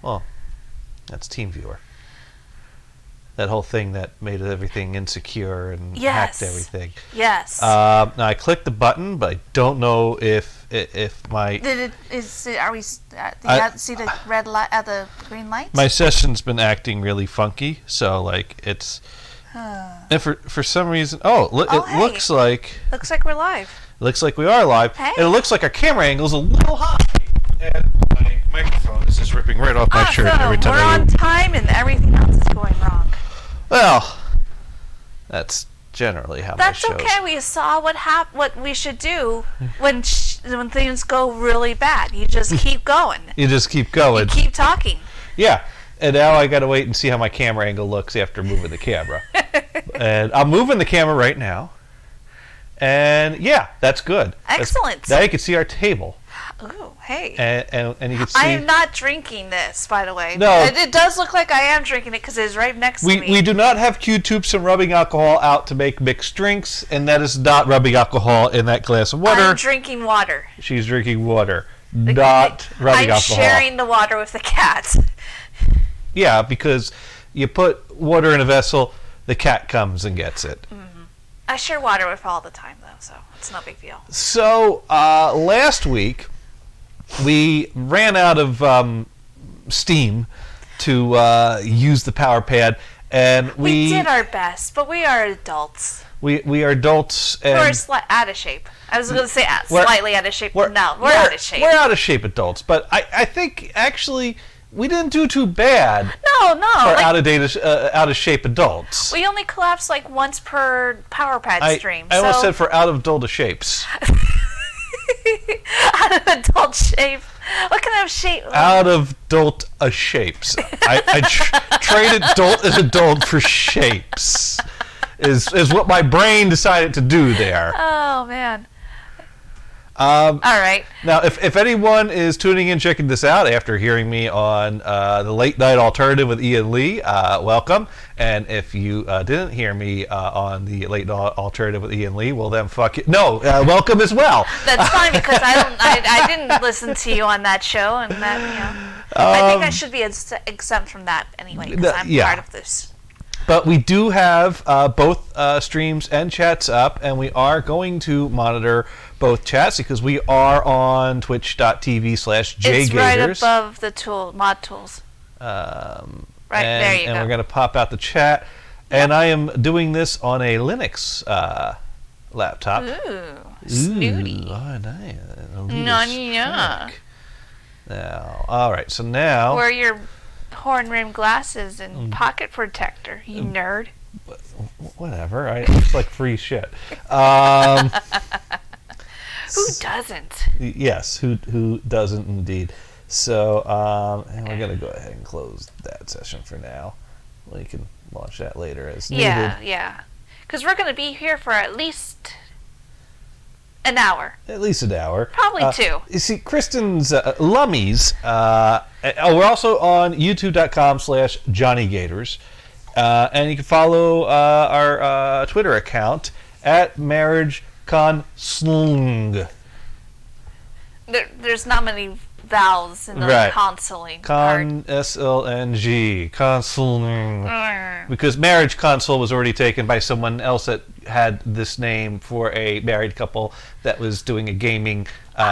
Well, that's TeamViewer. That whole thing that made everything insecure and hacked everything. Yes. Now I clicked the button, but I don't know if my. Are we? See the red light? The green light? My session's been acting really funky, so like it's. And for some reason, it looks like. Looks like we're live. Looks like we are live, hey. and it looks like our camera angle's a little high, and my microphone is just ripping right off my shirt every time. We're on time, and everything else is going wrong. Well, that's generally how my shows. That's okay. We saw what we should do when things go really bad. You just keep going. You just keep going. You keep talking. Yeah. And now I got to wait and see how my camera angle looks after moving the camera. And I'm moving the camera right now. And yeah, that's good. Excellent. Now you can see our table. Oh, hey. And you can see. I am not drinking this, by the way. No. It does look like I am drinking it because it's right next to me. We do not have Q-tips and rubbing alcohol out to make mixed drinks, and that is not rubbing alcohol in that glass of water. I'm drinking water. She's drinking water, not rubbing alcohol. I'm sharing the water with the cat. Yeah, because you put water in a vessel, the cat comes and gets it. Mm-hmm. I share water with her all the time, though, so it's no big deal. So last week, we ran out of steam to use the power pad, and we did our best, but we are adults. We are adults, and we're out of shape. I was going to say slightly out of shape. No, we're out of shape. We're out of shape adults, but I think actually we didn't do too bad. No. For out of shape adults. We only collapse like once per power pad stream. I almost said for out of adult shapes. Out of adult shape. What kind of shape? Out of adult shapes. I traded adult and adult for shapes. Is what my brain decided to do there. Oh man. All right. Now, if anyone is tuning in, checking this out after hearing me on the Late Night Alternative with Ian Lee, welcome. And if you didn't hear me on the Late Night Alternative with Ian Lee, well then fuck you. No, welcome as well. That's fine because I didn't listen to you on that show, and that I think I should be exempt from that anyway because I'm part of this. But we do have both streams and chats up, and we are going to monitor both chats because we are on twitch.tv/jgators. It's right above the mod tools. There you go. And we're going to pop out the chat. Yep. And I am doing this on a Linux laptop. Ooh, snooty. Oh, nice. Now, all right, so now... Wear your horn-rimmed glasses and pocket protector, you nerd. Whatever. It's like free shit. Who doesn't? Yes, who doesn't indeed. So, and we're going to go ahead and close that session for now. We can launch that later as needed. Yeah. Because we're going to be here for at least an hour. At least an hour. Probably two. You see, Kristen's Lummies, we're also on youtube.com/JohnnyGators. And you can follow our Twitter account at MarriageConslung. There's not many vowels in the consoling part. SLNG, consoling. Because Marriage Console was already taken by someone else that had this name for a married couple that was doing a gaming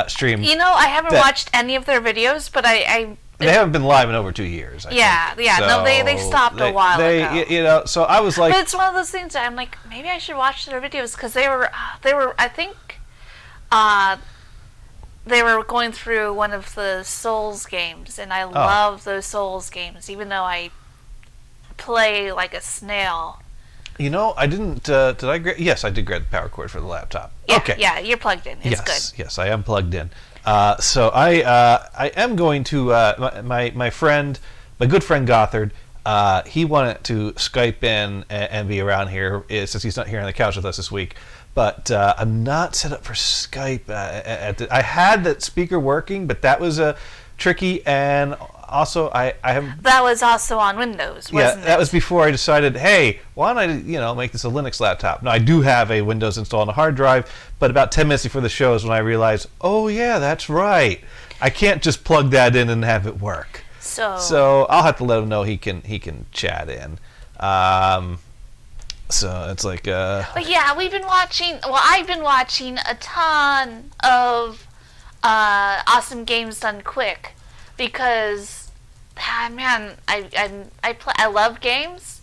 stream. I haven't watched any of their videos, but they haven't been live in over 2 years. I think. So no, they stopped a while ago. So I was like, but it's one of those things that I'm like, maybe I should watch their videos because they were, I think, they were going through one of the Souls games, and I love those Souls games, even though I play like a snail. I didn't. Did I? Yes, I did grab the power cord for the laptop. Yeah, okay. Yeah, you're plugged in. It's good. Yes, I am plugged in. So I am going to my good friend Gothard. He wanted to Skype in and be around here since he's not here on the couch with us this week. But I'm not set up for Skype. I had that speaker working, but that was tricky. And also, I have. That was also on Windows, wasn't it? Yeah, that was before I decided, hey, why don't I, make this a Linux laptop? Now, I do have a Windows installed on a hard drive, but about 10 minutes before the show is when I realized, oh, yeah, that's right. I can't just plug that in and have it work. So I'll have to let him know he can chat in. So it's like. But yeah, we've been watching. Well, I've been watching a ton of awesome games done quick because, man, I love games.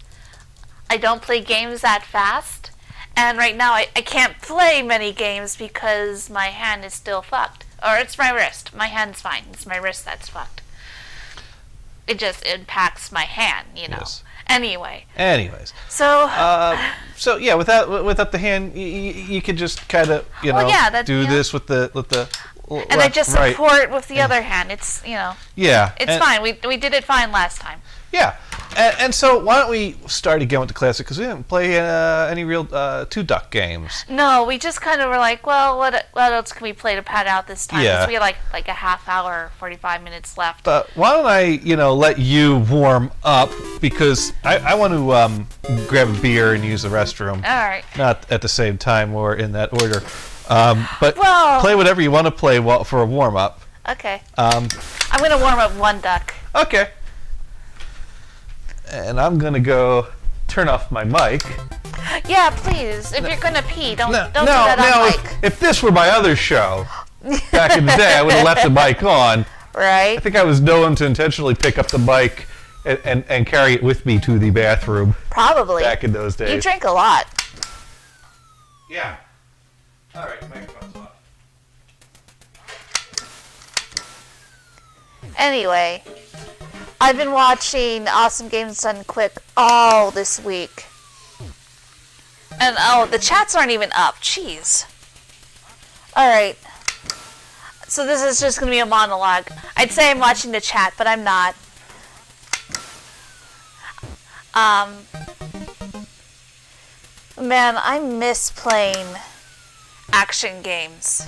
I don't play games that fast, and right now I can't play many games because my hand is still fucked. Or it's my wrist. My hand's fine. It's my wrist that's fucked. It just impacts my hand, Yes. Anyways. So yeah, without the hand, you could just kind of do this with the. And I just support with the other hand. It's Yeah. It's fine. We did it fine last time. Yeah. And so why don't we start again with the classic, because we didn't play any real two duck games. No, we just kind of were like, well, what else can we play to pad out this time? Yeah. We had like a half hour, 45 minutes left. But why don't I let you warm up, because I want to grab a beer and use the restroom. All right. Not at the same time or in that order. But Well, play whatever you want to play for a warm up. Okay. I'm going to warm up one duck. Okay. And I'm going to go turn off my mic. Yeah, please. If you're going to pee, don't do that now, on mic. if this were my other show, back in the day, I would have left the mic on. Right. I think I was known to intentionally pick up the mic and carry it with me to the bathroom. Probably. Back in those days. You drink a lot. Yeah. All right, microphone's off. Anyway, I've been watching Awesome Games Done Quick all this week. And the chats aren't even up. Jeez. Alright. So this is just going to be a monologue. I'd say I'm watching the chat, but I'm not. Man, I miss playing action games.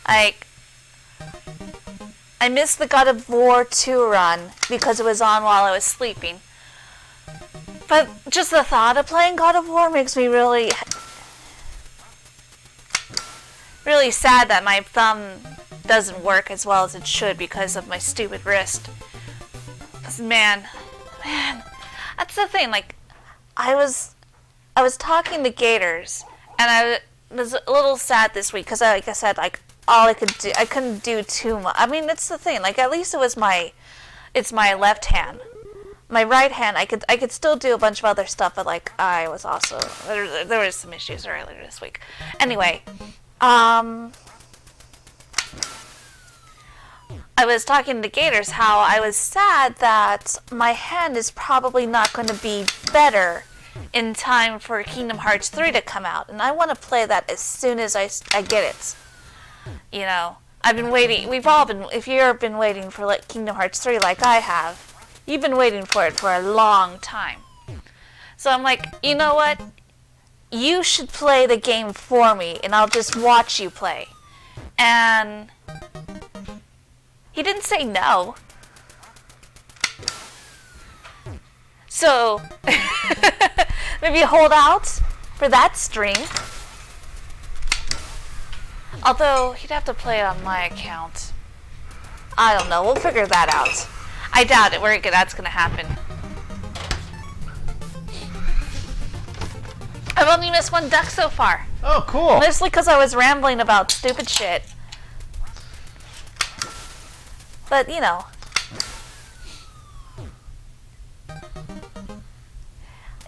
I missed the God of War 2 run because it was on while I was sleeping. But just the thought of playing God of War makes me really sad that my thumb doesn't work as well as it should because of my stupid wrist. 'Cause man, that's the thing. Like, I was talking to Gators, and I was a little sad this week because, like I said, all I could do, I couldn't do too much. I mean, it's the thing. Like, at least it's my left hand. My right hand, I could still do a bunch of other stuff, but I was also there was some issues earlier this week. Anyway, I was talking to Gators how I was sad that my hand is probably not going to be better in time for Kingdom Hearts 3 to come out, and I want to play that as soon as I get it. I've been waiting. We've all been. If you've been waiting for Kingdom Hearts 3 like I have, you've been waiting for it for a long time. So I'm like, you know what? You should play the game for me, and I'll just watch you play. And he didn't say no. So maybe hold out for that stream. Although, he'd have to play it on my account. I don't know. We'll figure that out. I doubt it. That's going to happen. I've only missed one duck so far. Oh, cool. Mostly because I was rambling about stupid shit. But,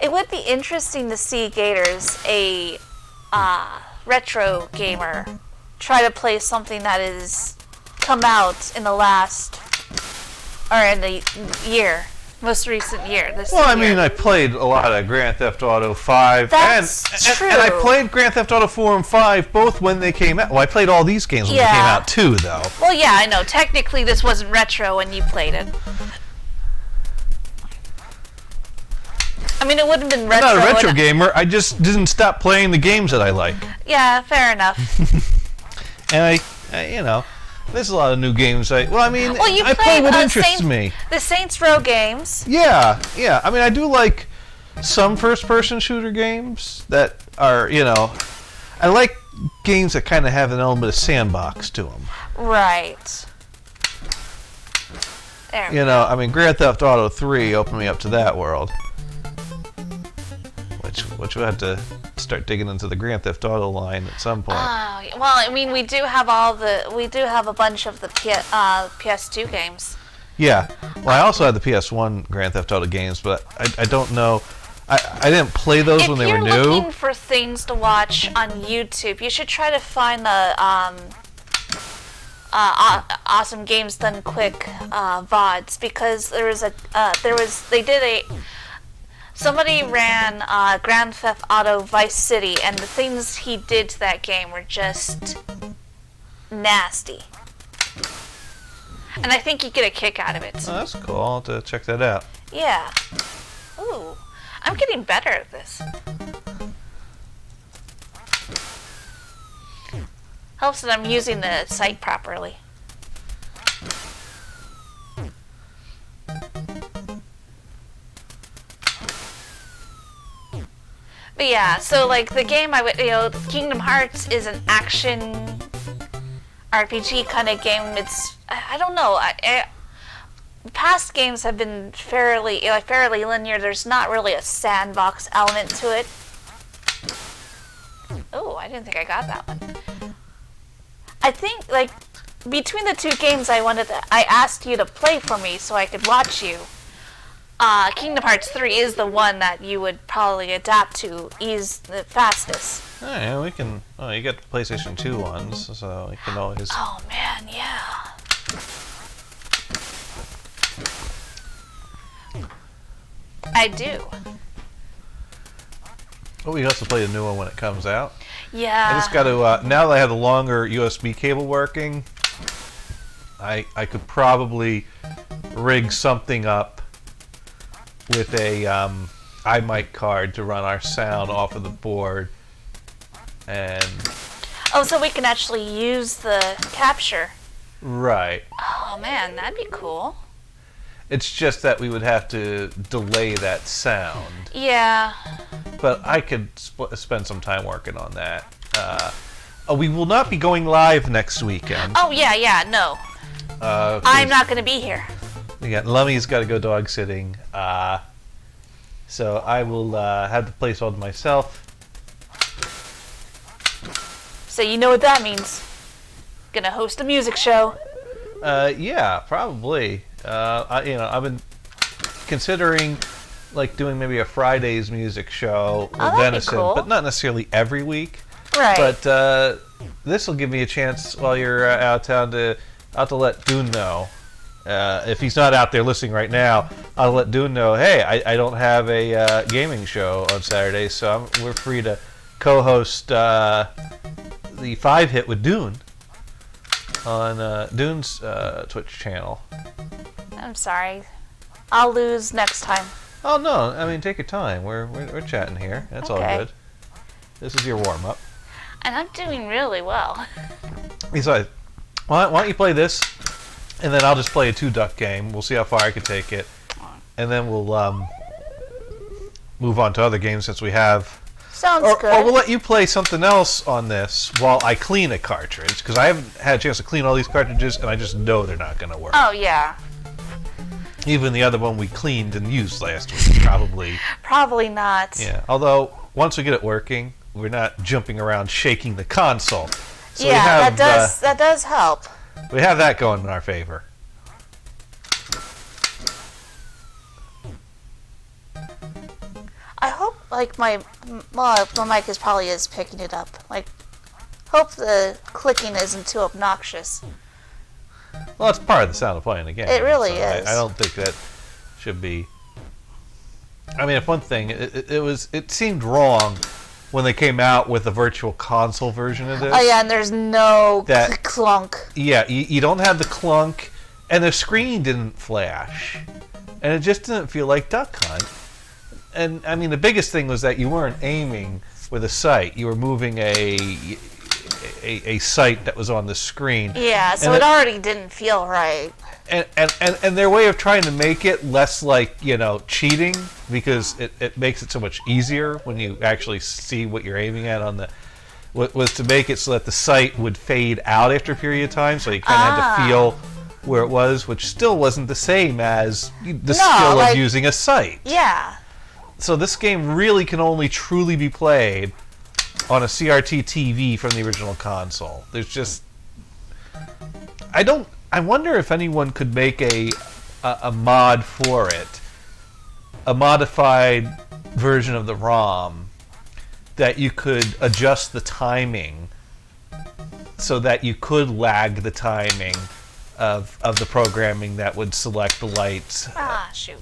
it would be interesting to see Gators, a retro gamer, try to play something that has come out in the last, or in the most recent year. I mean, I played a lot of Grand Theft Auto 5. That's true. And I played Grand Theft Auto 4 and 5 both when they came out. Well, I played all these games when they came out too, though. Well, yeah, I know. Technically, this wasn't retro when you played it. I mean, it wouldn't have been retro. I'm not a retro gamer. I just didn't stop playing the games that I like. Yeah, fair enough. And there's a lot of new games. I play what interests me. The Saints Row games. Yeah. I mean, I do like some first-person shooter games that are, I like games that kind of have an element of sandbox to them. Right. There we You know, I mean, Grand Theft Auto 3 opened me up to that world. Which we'll have to start digging into the Grand Theft Auto line at some point. well, I mean, we do have a bunch of the PS2 games. Yeah. Well, I also had the PS1 Grand Theft Auto games, but I don't know. I didn't play those when they were If you're new. looking for things to watch on YouTube, you should try to find the awesome games done quick VODs, because somebody ran Grand Theft Auto Vice City, and the things he did to that game were just nasty. And I think you get a kick out of it. Oh, that's cool. I'll have to check that out. Yeah. Ooh, I'm getting better at this. Helps that I'm using the site properly. But yeah, so like the game Kingdom Hearts is an action RPG kind of game. It's, I don't know. Past games have been fairly linear. There's not really a sandbox element to it. Oh, I didn't think I got that one. I think like between the two games, I asked you to play for me so I could watch you. Kingdom Hearts 3 is the one that you would probably adapt to ease the fastest. Oh, yeah, we can. Oh, you got the PlayStation 2 ones, so we can always. Oh man, yeah. I do. Oh, we also play the new one when it comes out. Yeah. I just got to. Now that I have the longer USB cable working, I could probably rig something up with a iMic card to run our sound off of the board, and oh, so we can actually use the capture. right. Oh man, that'd be cool. It's just that we would have to delay that sound, Yeah. but I could spend some time working on that. We will not be going live next weekend. Oh yeah, no. I'm not gonna be here. Yeah, Lummy's got to go dog sitting, so I will have the place all to myself. So you know what that means. Gonna host a music show. Yeah, probably. I've been considering like doing maybe a Friday's music show with that'd be Venison, cool. but not necessarily every week. Right. But this will give me a chance while you're out of town to let Dune know. If he's not out there listening right now, I'll let Dune know, hey, I don't have a gaming show on Saturday, so we're free to co-host the 5-hit with Dune on Dune's Twitch channel. I'm sorry. I'll lose next time. Oh, no, I mean, take your time. We're chatting here. That's all Okay. good. This is your warm-up. And I'm doing really well. Besides, why don't you play this, and then I'll just play a 2-duck game. We'll see how far I can take it. And then we'll move on to other games since we have... Sounds good. Or we'll let you play something else on this while I clean a cartridge, because I haven't had a chance to clean all these cartridges, and I just know they're not going to work. Oh, yeah. Even the other one we cleaned and used last week, probably. Probably not. Yeah, although, once we get it working, we're not jumping around shaking the console. So Yeah, we have, that does help. we have that going in our favor. I hope, like, my mic probably is picking it up. Like, hope the clicking isn't too obnoxious. Well, it's part of the sound of playing the game. It really so is. I don't think that should be... I mean, if one thing, it seemed wrong when they came out with the virtual console version of this. Oh, yeah, and there's no That- clunk. Yeah, you don't have the clunk, and the screen didn't flash, and it just didn't feel like Duck Hunt. And I mean, the biggest thing was that you weren't aiming with a sight; you were moving a sight that was on the screen. Yeah, so And it already didn't feel right. And their way of trying to make it less like, cheating, because it makes it so much easier when you actually see what you're aiming at on the was to make it so that the sight would fade out after a period of time, so you kind of had to feel where it was, which still wasn't the same as the skill of using a sight. Yeah. So this game really can only truly be played on a CRT TV from the original console. There's just... I wonder if anyone could make a mod for it. A modified version of the ROM that you could adjust the timing so that you could lag the timing of the programming that would select the lights. Shoot.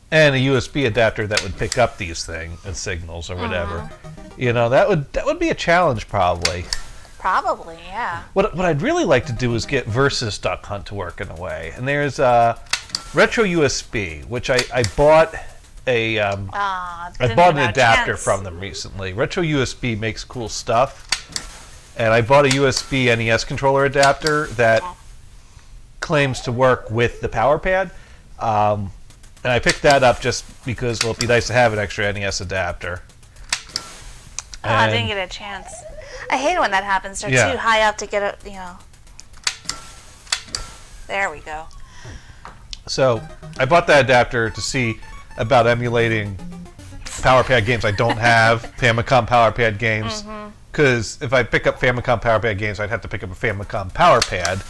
And a USB adapter that would pick up these signals or whatever. You know, that would be a challenge probably. Probably, yeah. What I'd really like to do is get Versus Duck Hunt to work in a way. And there's Retro USB, which I bought I bought an adapter from them recently. Retro USB makes cool stuff. And I bought a USB NES controller adapter that claims to work with the power pad. And I picked that up just because, well, it'd be nice to have an extra NES adapter. I didn't get a chance. I hate when that happens. They're too high up to get it, you know. There we go. So I bought that adapter to see about emulating Power Pad games I don't have, Famicom Power Pad games. Because if I pick up Famicom Power Pad games, I'd have to pick up a Famicom Power Pad.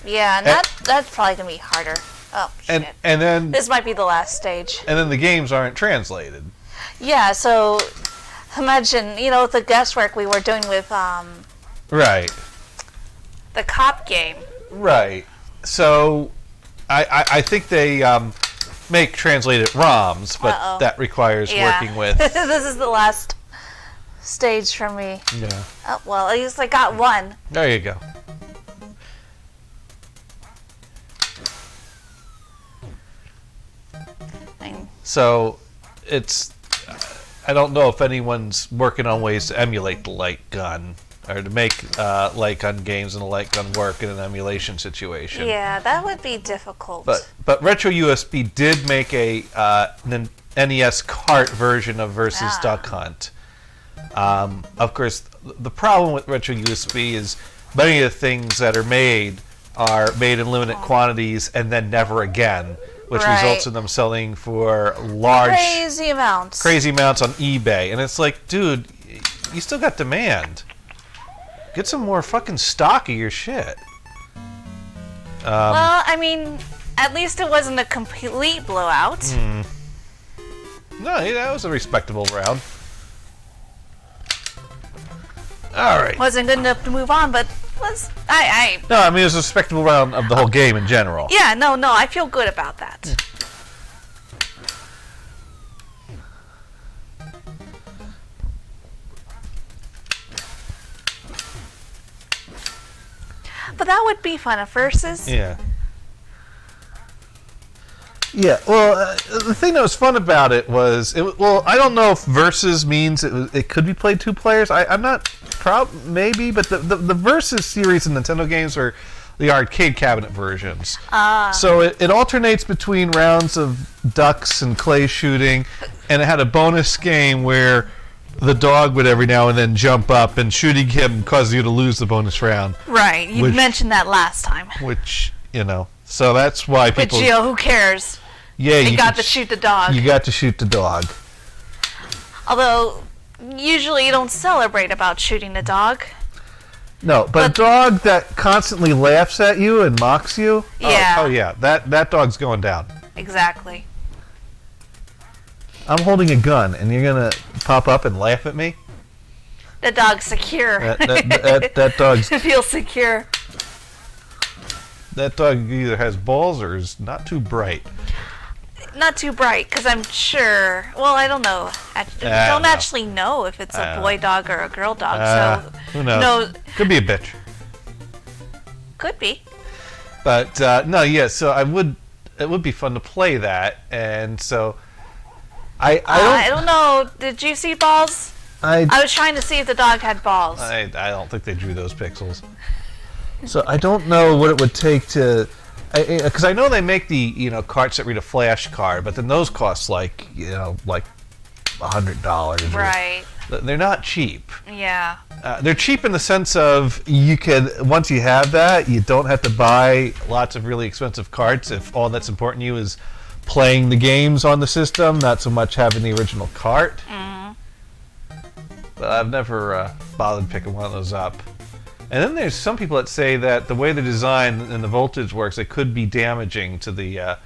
Yeah, and that's probably going to be harder. Oh, shit. And then... This might be the last stage. And then the games aren't translated. Yeah, so imagine, you know, the guesswork we were doing with right. the cop game. Right. So I think they make translated ROMs, but that requires working with... This is the last stage for me. Yeah. Oh, well, at least I got one. There you go. So it's... I don't know if anyone's working on ways to emulate the light gun or to make light gun games and the light gun work in an emulation situation. Yeah, that would be difficult. But Retro USB did make a NES cart version of Versus Duck Hunt. Of course, the problem with Retro USB is many of the things that are made in limited quantities and then never again, which results in them selling for large... Crazy amounts on eBay. And it's like, dude, you still got demand. Get some more fucking stock of your shit. Well, I mean, at least it wasn't a complete blowout. No, that was a respectable round. All right. Wasn't good enough to move on, but was... No, I mean, it was a respectable round of the whole game in general. Yeah, no, I feel good about that. But that would be fun, a Versus. Yeah. Yeah, well, the thing that was fun about it was, I don't know if Versus means it could be played two players. I'm not maybe, but the Versus series in Nintendo games are the arcade cabinet versions. So it alternates between rounds of ducks and clay shooting, and it had a bonus game where the dog would every now and then jump up, and shooting him caused you to lose the bonus round. Right, you mentioned that last time. Which, so that's why people... But, who cares? Yeah, you got to shoot the dog. You got to shoot the dog. Although, usually you don't celebrate about shooting the dog. No, but a dog that constantly laughs at you and mocks you? Yeah. Oh yeah, that dog's going down. Exactly. I'm holding a gun, and you're going to pop up and laugh at me? The dog's secure. That dog's... It feels secure. That dog either has balls or is not too bright. Not too bright, because I'm sure... Well, I don't know. I don't actually know if it's a boy dog or a girl dog, so... Who knows? Could be a bitch. Could be. But, no, yeah, so it would be fun to play that, and so... I don't know. Did you see balls? I was trying to see if the dog had balls. I don't think they drew those pixels. So I don't know what it would take to... Because I know they make the carts that read a flash card, but then those cost like $100. Right. They're not cheap. Yeah. They're cheap in the sense of you can, once you have that, you don't have to buy lots of really expensive carts if all that's important to you is playing the games on the system, not so much having the original cart. But I've never bothered picking one of those up. And then there's some people that say that the way the design and the voltage works, it could be damaging to the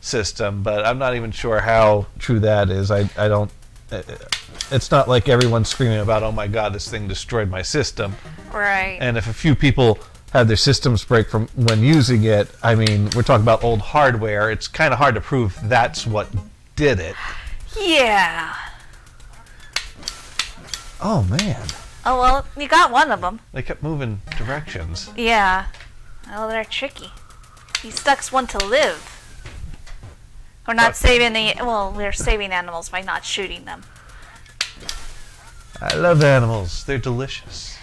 system, but I'm not even sure how true that is. I don't... It's not like everyone's screaming about, oh my god, this thing destroyed my system. Right. And if a few people have their systems break from when using it, I mean, we're talking about old hardware. It's kind of hard to prove that's what did it. Yeah. Oh, man. Oh, well, you got one of them. They kept moving directions. Yeah. Oh, they're tricky. He stucks one to live. We're not saving the... Well, we're saving animals by not shooting them. I love animals. They're delicious.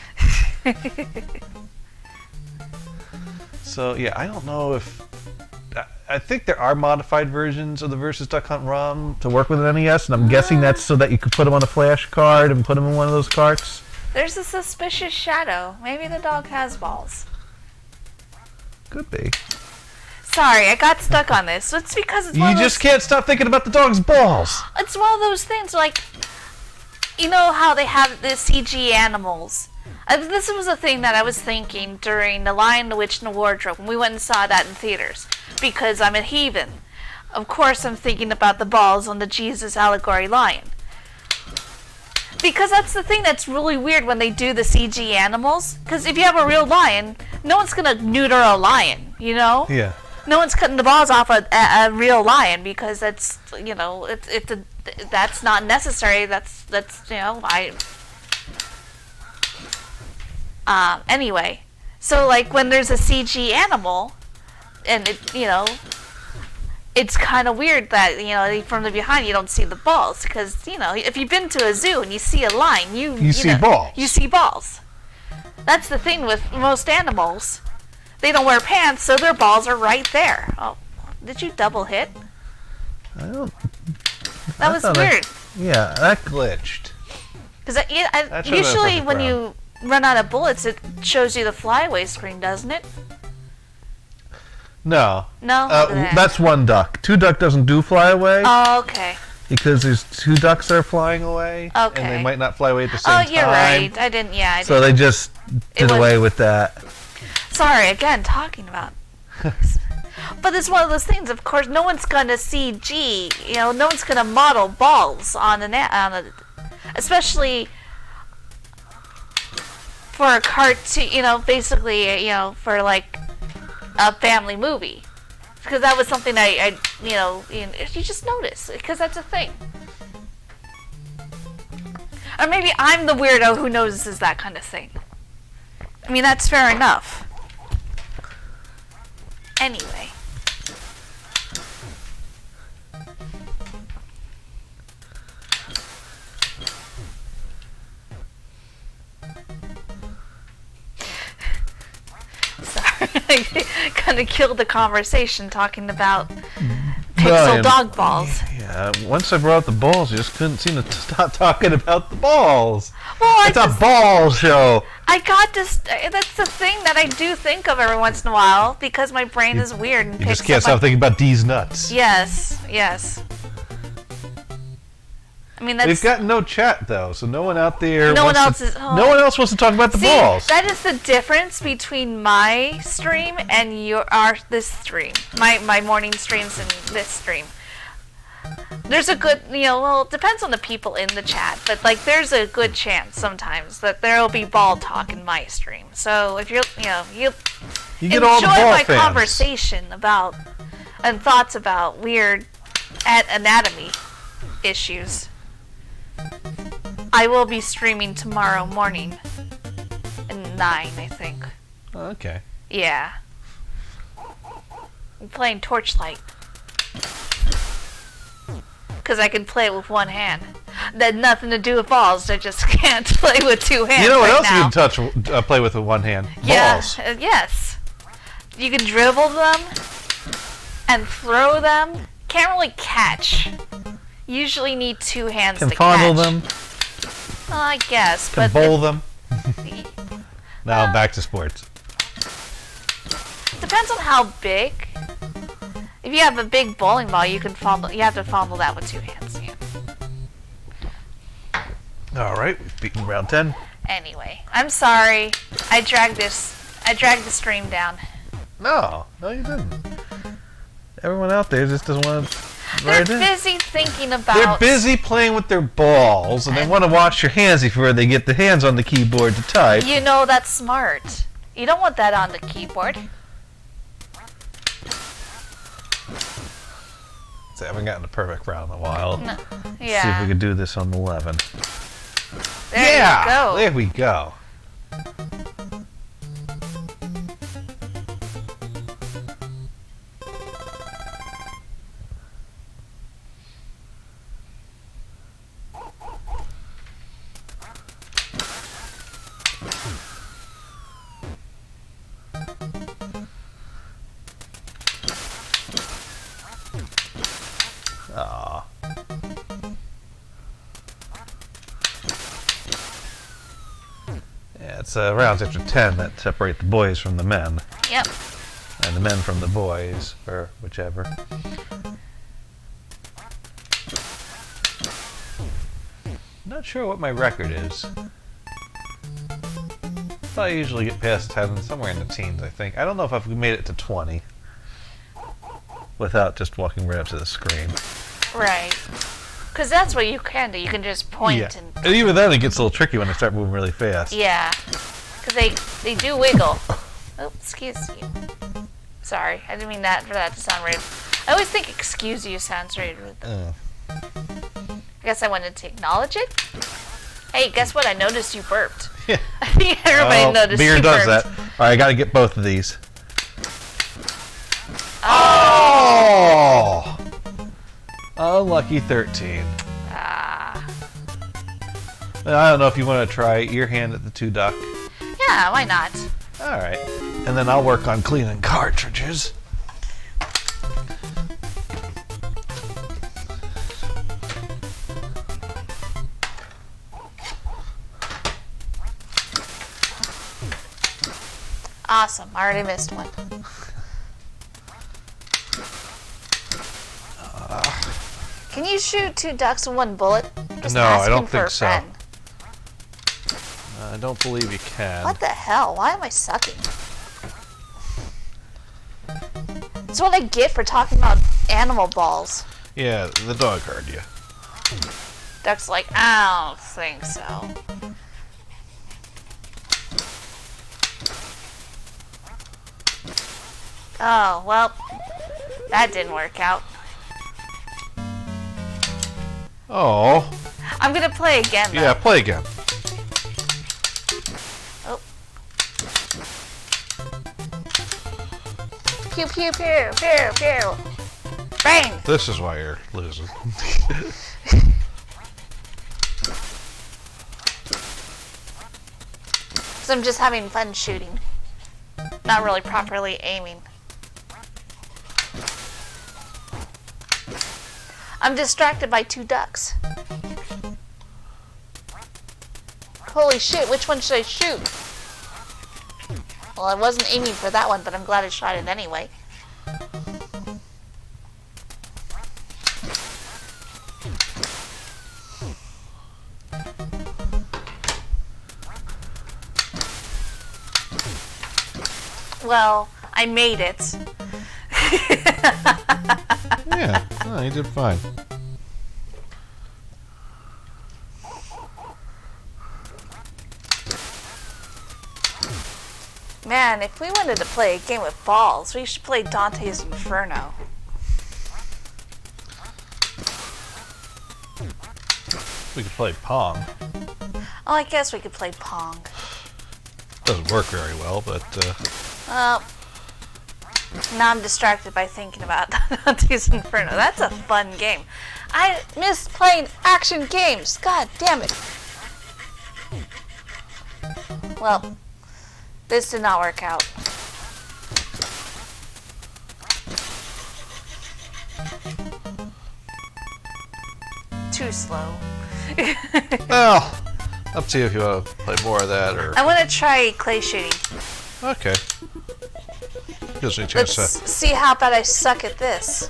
So, yeah, I don't know if... I think there are modified versions of the Versus Duck Hunt ROM to work with an NES, and I'm guessing that's so that you could put them on a flash card and put them in one of those carts. There's a suspicious shadow. Maybe the dog has balls. Could be. Sorry, I got stuck on this. It's because it's one You of just those, can't stop thinking about the dog's balls. It's one of those things, like, you know how they have the CG animals? This was a thing that I was thinking during The Lion, the Witch, and the Wardrobe, when we went and saw that in theaters. Because I'm a heathen. Of course I'm thinking about the balls on the Jesus allegory lion. Because that's the thing that's really weird when they do the CG animals. Because if you have a real lion, no one's going to neuter a lion, you know? Yeah. No one's cutting the balls off a real lion because that's, you know, that's not necessary. That's you know, anyway. So, like, when there's a CG animal, and it, you know, it's kind of weird that, you know, from the behind you don't see the balls, because, you know, if you've been to a zoo and you see a lion, you see know, balls. You see balls. That's the thing with most animals. They don't wear pants, so their balls are right there. Oh, did you double hit? I don't... That was weird. Yeah, that glitched. Because usually when you run out of bullets, it shows you the flyaway screen, doesn't it? No. No? That's one duck. Two duck doesn't do fly away. Oh, okay. Because there's two ducks that are flying away. Okay. And they might not fly away at the same time. Oh, you're right. I didn't. So they just did away with that. Sorry, again, talking about. But it's one of those things. Of course, no one's gonna CG. You know, no one's gonna model balls on especially for a cartoon. You know, basically, you know, for like a family movie, because that was something I you know, you just notice, because that's a thing. Or maybe I'm the weirdo who notices that kind of thing. I mean, that's fair enough. Anyway. Sorry, I kind of killed the conversation talking about pixel dog balls. Yeah, once I brought up the balls, you just couldn't seem to stop talking about the balls. Well, it's a ball show. I got this. That's the thing that I do think of every once in a while, because my brain is weird and you just can't stop thinking about these nuts. Yes, yes. I mean, that's... We've got no chat though, so no one out there. No one else wants to talk about the balls. That is the difference between my stream and this stream. My morning streams and this stream. There's a good, you know, well, it depends on the people in the chat, but like there's a good chance sometimes that there will be ball talk in my stream. So if you're, you know, you get all the ball my fans. Conversation about and thoughts about weird anatomy issues, I will be streaming tomorrow morning at 9, I think. Okay. Yeah. I'm playing Torchlight. Because I can play it with one hand. That had nothing to do with balls. I just can't play with two hands. You know what right else now. you can play with one hand? Yeah, Balls. Yes. You can dribble them and throw them. Can't really catch. Usually need two hands to catch. Can fondle them. I guess, Can but bowl them. Now back to sports. depends on how big. If you have a big bowling ball, you can fondle. You have to fondle that with 2 hands. Yeah. All right, we've beaten round 10. Anyway, I'm sorry. I dragged the stream down. No, you didn't. Everyone out there just doesn't want to. They're busy thinking about. They're busy playing with their balls, and they want to wash their hands before they get the hands on the keyboard to type. You know, that's smart. You don't want that on the keyboard. So I haven't gotten a perfect round in a while. No. See if Yeah. we could do this on 11. There you go. There we go. Aw. Yeah, it's rounds after 10 that separate the boys from the men, Yep. and the men from the boys, or whichever. Not sure what my record is. I usually get past 10, somewhere in the teens, I think. I don't know if I've made it to 20 without just walking right up to the screen. Right. Because that's what you can do. You can just point and. And even then, it gets a little tricky when I start moving really fast. Yeah. Because they do wiggle. Oh, excuse you. Sorry, I didn't mean that for that to sound rude. I always think "excuse you" sounds very rude. I guess I wanted to acknowledge it. Hey, guess what? I noticed you burped. Yeah. I think everybody noticed beer you does burped. that. All right, I got to get both of these. Oh! Unlucky 13. Ah. I don't know if you want to try your hand at the 2-duck. Yeah, why not? All right. And then I'll work on cleaning cartridges. Awesome. I already missed one. Can you shoot 2 ducks with 1 bullet? Just No, I don't asking for think a so. friend. I don't believe you can. What the hell? Why am I sucking? That's what I get for talking about animal balls. Yeah, the dog heard you. Duck's like, I don't think so. Oh, well, that didn't work out. Oh. I'm gonna play again, though. Yeah, play again. Oh. Pew, pew, pew, pew, pew. Bang! This is why you're losing. So I'm just having fun shooting. Not really properly aiming. I'm distracted by 2 ducks. Holy shit, which one should I shoot? Well, I wasn't aiming for that one, but I'm glad I shot it anyway. Well, I made it. Yeah, oh, you did fine. Man, if we wanted to play a game with balls, we should play Dante's Inferno. We could play Pong. Oh, I guess we could play Pong. Doesn't work very well, but Now I'm distracted by thinking about Dante's Inferno. That's a fun game. I miss playing action games. God damn it. Well, this did not work out. Too slow. well, Up to you if you want to play more of that or. I want to try clay shooting. Okay. Gives me a chance Let's see how bad I suck at this.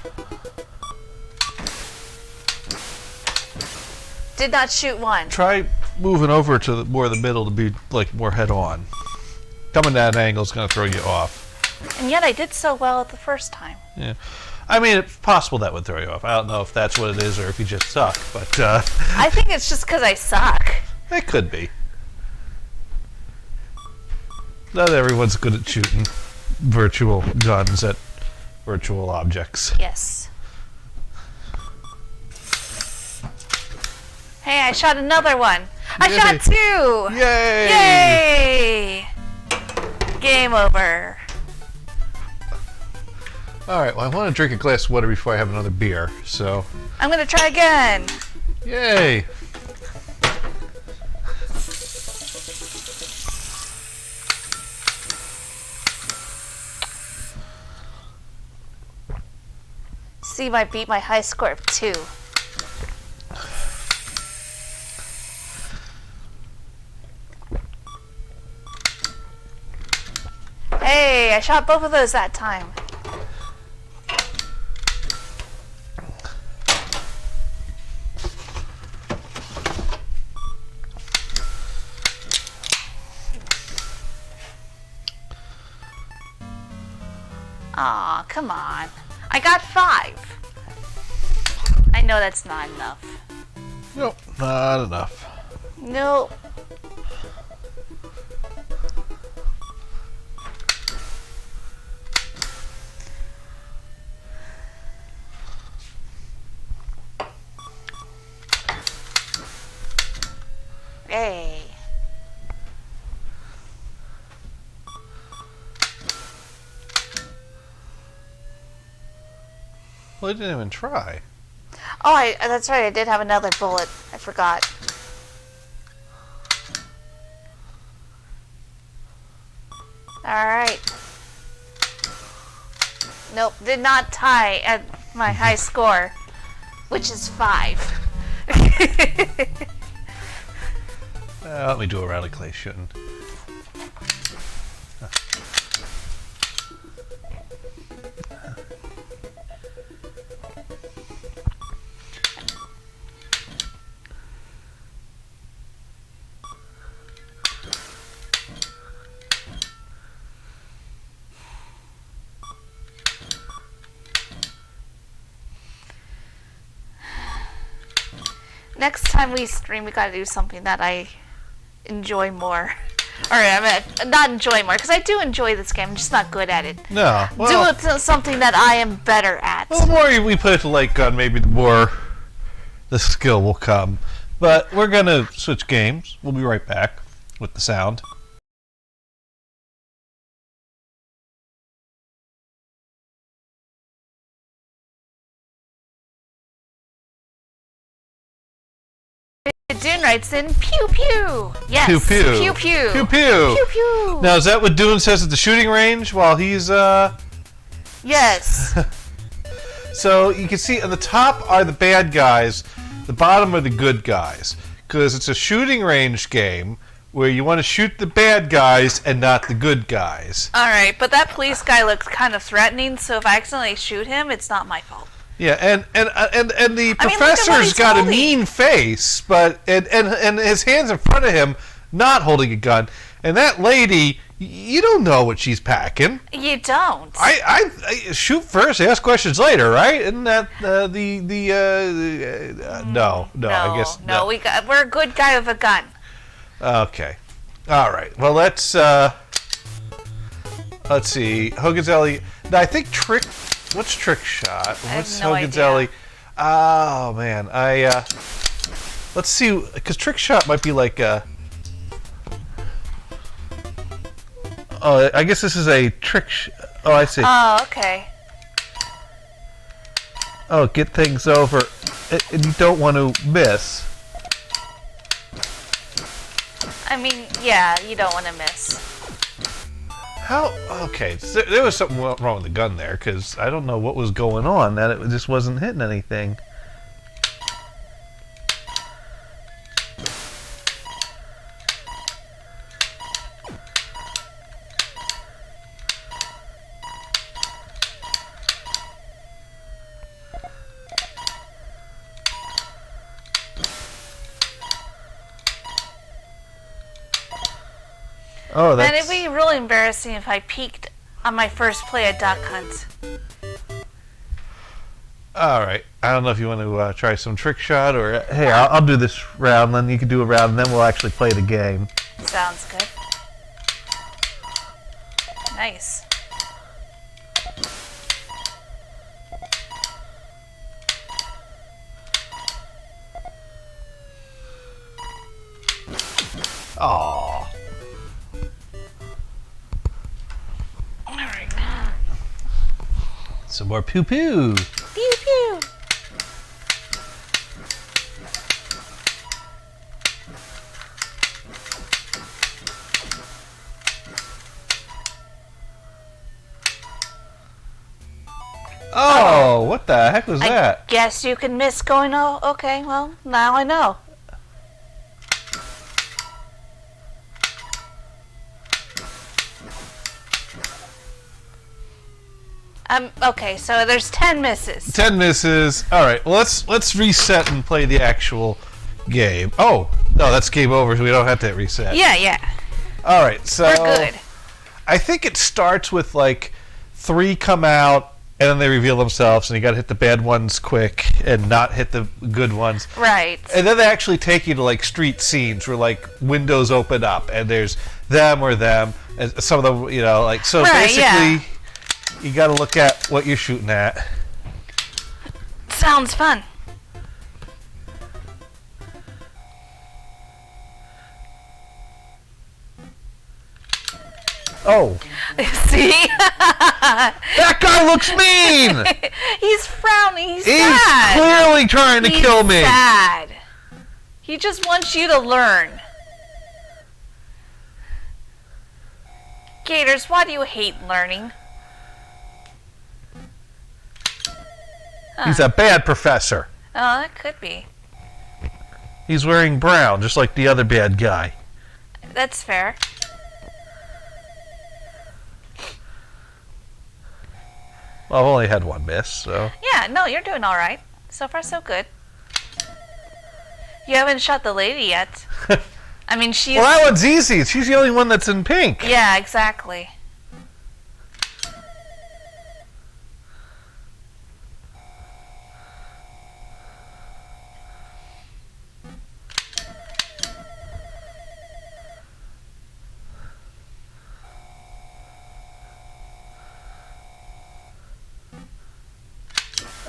Did not shoot one. Try moving over to more of the middle to be like more head on. Coming at an angle is going to throw you off. And yet I did so well the first time. Yeah. I mean, it's possible that would throw you off. I don't know if that's what it is or if you just suck, but I think it's just because I suck. It could be. Not everyone's good at shooting virtual guns at virtual objects. Yes. Hey, I shot another one. I Yay. shot two. Yay! Yay! Game over. Alright, well, I want to drink a glass of water before I have another beer, so. I'm gonna try again. Yay! Steve might beat my high score of 2. Hey, I shot both of those that time. Aw, come on. I got 5. I know that's not enough. Nope, not enough. Nope. Hey. Well, I didn't even try. Oh, that's right. I did have another bullet. I forgot. Alright. Nope, did not tie at my high score, which is 5. Let me do a round of clay shooting. Next time we stream, we gotta do something that I enjoy more. Or, I mean, not enjoy more, because I do enjoy this game, I'm just not good at it. No. Well, Do something that I am better at. well, the more we put it to light gun, maybe the more the skill will come. But we're going to switch games. We'll be right back with the sound. Dune writes in pew pew. Yes. Pew pew. Pew pew. Pew pew. Pew pew. Now, is that what Dune says at the shooting range while he's, Yes. So you can see on the top are the bad guys, the bottom are the good guys. Because it's a shooting range game where you want to shoot the bad guys and not the good guys. Alright, but that police guy looks kind of threatening, so if I accidentally shoot him, it's not my fault. Yeah, and the I mean, look at what professor's he's got holding. a mean face, but and his hands in front of him, not holding a gun. And that lady, you don't know what she's packing. You don't. I shoot first, ask questions later, right? Isn't that no? I guess no. We're a good guy with a gun. Okay, all right. Well, let's see. Hoganzelli. I think trick. What's trick shot? What's no Hoganzelli? idea. Oh man, let's see, because trick shot might be like a. Oh, I guess this is a trick. Oh, I see. Oh, okay. Oh, get things over, and you don't want to miss. I mean, yeah, you don't want to miss. How? Okay, so there was something wrong with the gun there, because I don't know what was going on. That it just wasn't hitting anything. Oh, that's... And it'd be really embarrassing if I peeked on my first play at Duck Hunt. All right. I don't know if you want to try some trick shot or... Hey, I'll do this round, then you can do a round, and then we'll actually play the game. Sounds good. Nice. Aww. Alright. Some more poo-poo. Pew pew. Oh, what the heck was that? Guess you can miss going, oh, okay, well, now I know. Okay, so there's 10 misses. 10 misses. All right, well, let's reset and play the actual game. Oh, no, that's game over, so we don't have to hit reset. Yeah. All right, so... We're good. I think it starts with, like, 3 come out, and then they reveal themselves, and you got to hit the bad ones quick and not hit the good ones. Right. And then they actually take you to, like, street scenes where, like, windows open up, and there's them or them, and some of them, you know, like, so Right, basically... yeah. You got to look at what you're shooting at. Sounds fun. Oh. See? That guy looks mean! He's frowning. He's He's sad. clearly trying to kill me. He's sad. He just wants you to learn. Gators, why do you hate learning? He's a bad professor. Oh, that could be. He's wearing brown, just like the other bad guy. That's fair. Well, I've only had one miss, so... Yeah, no, you're doing all right. So far, so good. You haven't shot the lady yet. I mean, she's... Well, that one's easy. She's the only one that's in pink. Yeah, exactly.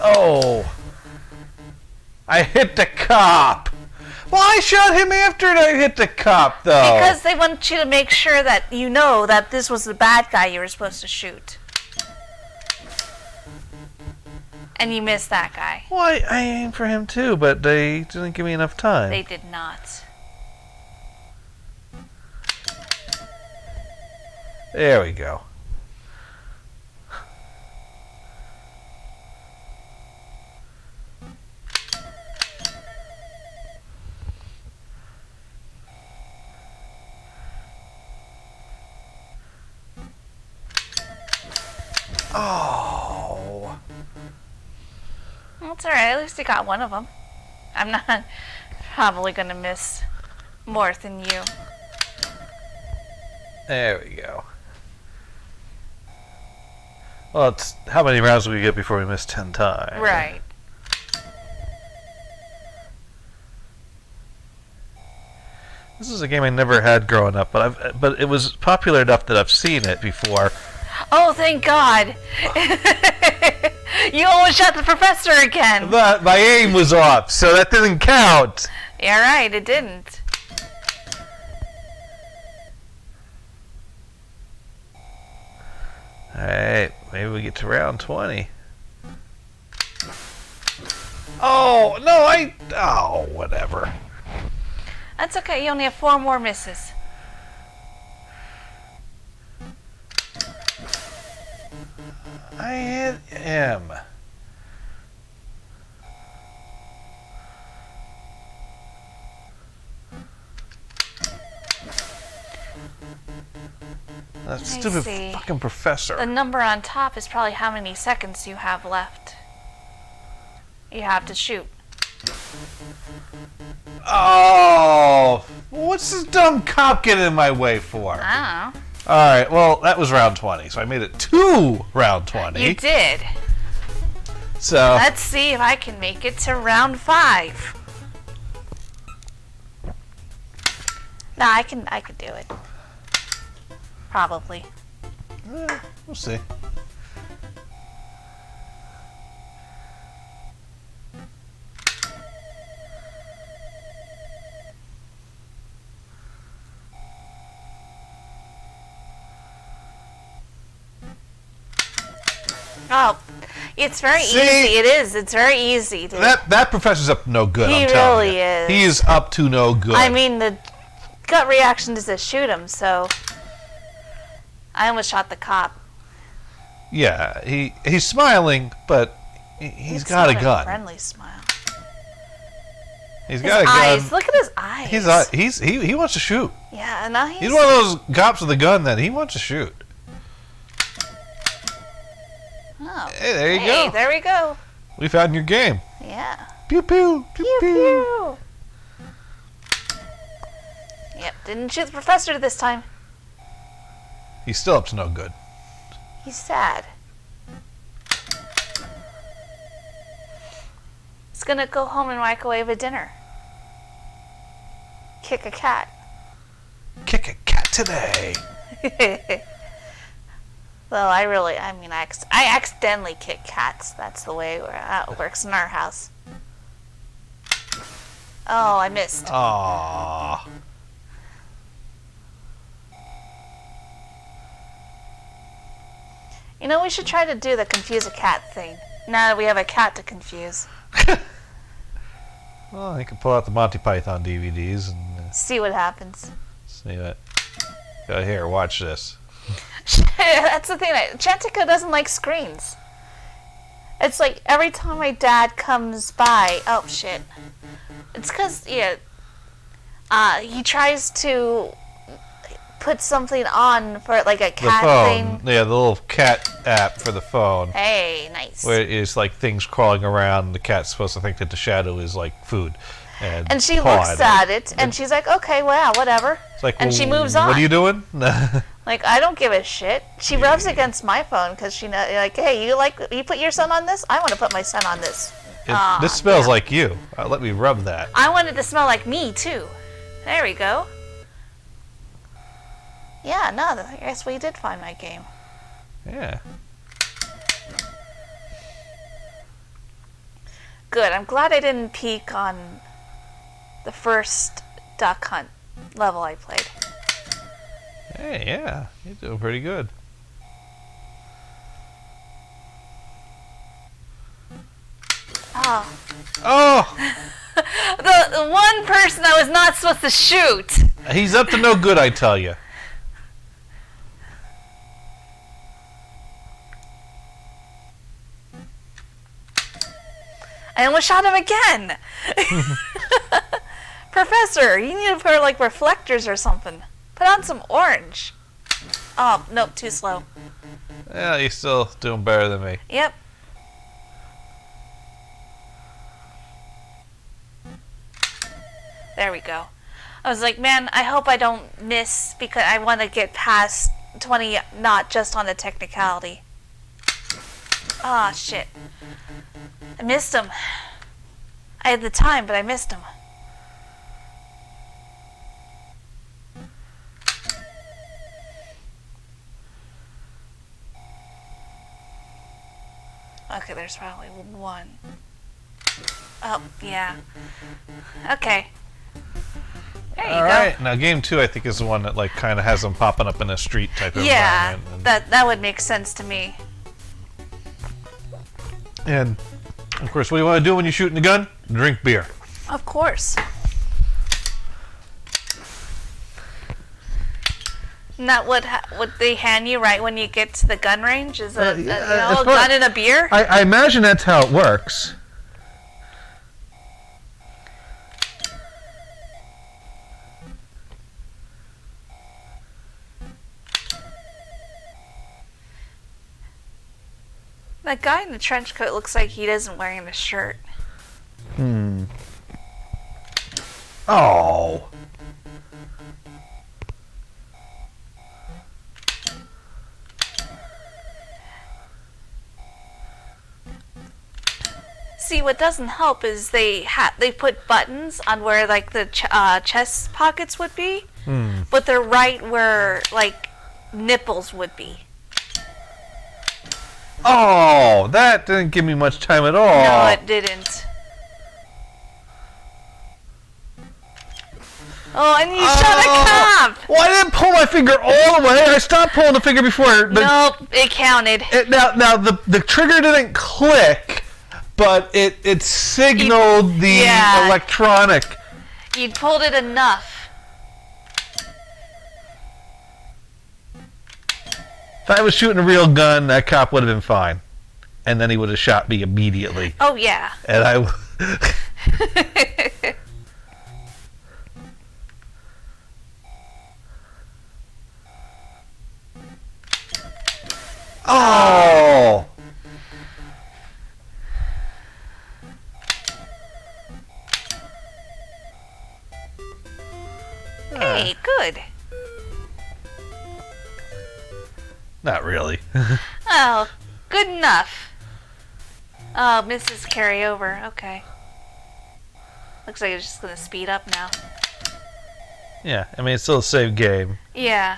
Oh. I hit the cop. Well, I shot him after I hit the cop, though. Because they want you to make sure that you know that this was the bad guy you were supposed to shoot. And you missed that guy. Well, I aimed for him, too, but they didn't give me enough time. They did not. There we go. Oh. That's alright, at least you got one of them. I'm not probably going to miss more than you. There we go. Well, it's how many rounds do we get before we miss 10 times? Right. This is a game I never had growing up, but it was popular enough that I've seen it before. Oh, thank God. You almost shot the professor again. But my aim was off, so that didn't count. Yeah, right, it didn't. Alright, maybe we get to round 20. Oh, no, oh, whatever. That's okay, you only have 4 more misses. I hit him. That stupid see. fucking professor. The number on top is probably how many seconds you have left. You have to shoot. Oh, what's this dumb cop getting in my way for? I don't know. All right, well, that was round 20, so I made it to round 20. You did. So Let's see if I can make it to round 5. Nah, I can do it. Probably. We'll see. Oh, it's very See? easy. It is. It's very easy. That professor's up to no good. He I'm telling really you. is. He's up to no good. I mean, the gut reaction is to shoot him, so I almost shot the cop. Yeah, he's smiling, but he's got a not gun. Friendly smile. He's His got a eyes. gun. Look at his eyes. He wants to shoot. Yeah, and now He's one of those cops with a gun that he wants to shoot. Oh. Hey, there you go. There we go. We found your game. Yeah. Pew pew pew Pew pew. pew. Yep, didn't shoot the professor this time. He's still up to no good. He's sad. He's gonna go home and microwave a dinner. Kick a cat. Kick a cat today. Well, I accidentally kick cats. That's the way it works in our house. Oh, I missed. Aww. You know, we should try to do the confuse a cat thing. Now that we have a cat to confuse. Well, you can pull out the Monty Python DVDs and See what happens. see what. Go here, watch this. That's the thing. Chantica doesn't like screens. It's like every time my dad comes by. Oh shit! It's because he tries to put something on for like a The cat phone. thing. Yeah, the little cat app for the phone. Hey, nice. Where it's like things crawling around. The cat's supposed to think that the shadow is like food. And she paw looks at it, and she's like, "Okay, well, whatever." It's like, and she moves on. What are you doing? Like, I don't give a shit. She rubs against my phone because she know, like, "Hey, you put your son on this? I want to put my son on this." This smells like you. Let me rub that. I want it to smell like me too. There we go. Yeah, no, I guess we did find my game. Yeah. Good. I'm glad I didn't peek on the first duck hunt level I played. Hey, yeah. You're doing pretty good. Oh. Oh! The one person I was not supposed to shoot. He's up to no good, I tell you. I almost shot him again. Professor, you need to put like reflectors or something. Put on some orange. Oh, nope, too slow. Yeah, he's still doing better than me. Yep. There we go. I was like, man, I hope I don't miss because I want to get past 20, not just on the technicality. Ah, shit. I missed him. I had the time, but I missed him. Okay, there's probably one. Oh, yeah. Okay. There you go. Alright, now game 2 I think is the one that like kind of has them popping up in a street type of Yeah, environment. that would make sense to me. And of course, what do you want to do when you're shooting a gun? Drink beer. Of course. Not what they hand you right when you get to the gun range? Is a gun and a beer? I imagine that's how it works. That guy in the trench coat looks like he isn't wearing a shirt. Oh. See, what doesn't help is they put buttons on where like the chest pockets would be, but they're right where like nipples would be. Oh, that didn't give me much time at all. No, it didn't. Oh, and you shot a cop! Well, I didn't pull my finger all the way. I stopped pulling the finger before. Nope, it counted. Now the trigger didn't click, but it signaled the electronic. You pulled it enough. If I was shooting a real gun, that cop would have been fine. And then he would have shot me immediately. Oh, yeah. And I... Oh! Hey, good. Not really. Oh, good enough. Oh, Mrs. Carryover. Okay. Looks like it's just gonna speed up now. Yeah, I mean, it's still a save game. Yeah.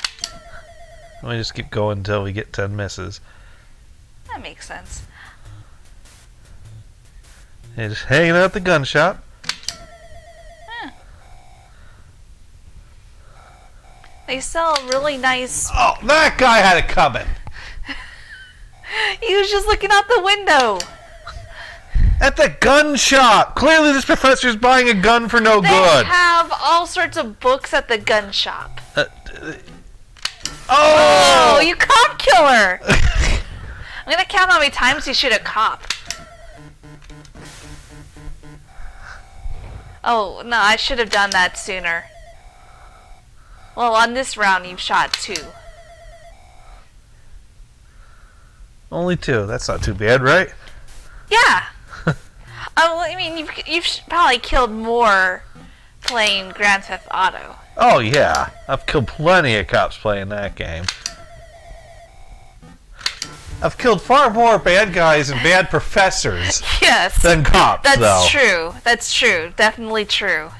Let me just keep going until we get 10 misses. That makes sense. Yeah, just hanging out at the gun shop. They sell really nice... Oh, that guy had it coming. He was just looking out the window. At the gun shop. Clearly this professor's buying a gun for no They good. have all sorts of books at the gun shop. Oh! Oh, you cop killer! I'm gonna count how many times you shoot a cop. Oh, no, I should have done that sooner. Well, on this round, you've shot 2. Only 2. That's not too bad, right? Yeah. I mean, you've probably killed more playing Grand Theft Auto. Oh, yeah. I've killed plenty of cops playing that game. I've killed far more bad guys and bad professors Yes. than cops, That's though. true. That's true. Definitely true.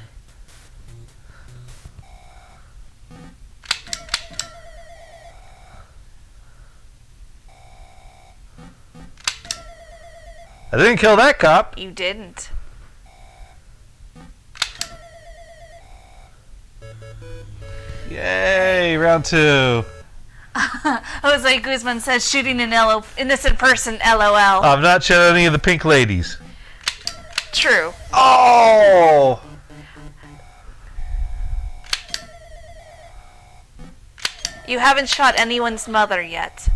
I didn't kill that cop. You didn't. Yay, round 2. Jose Guzman says shooting an innocent person, LOL. I'm not shot any of the pink ladies. True. Oh! You haven't shot anyone's mother yet.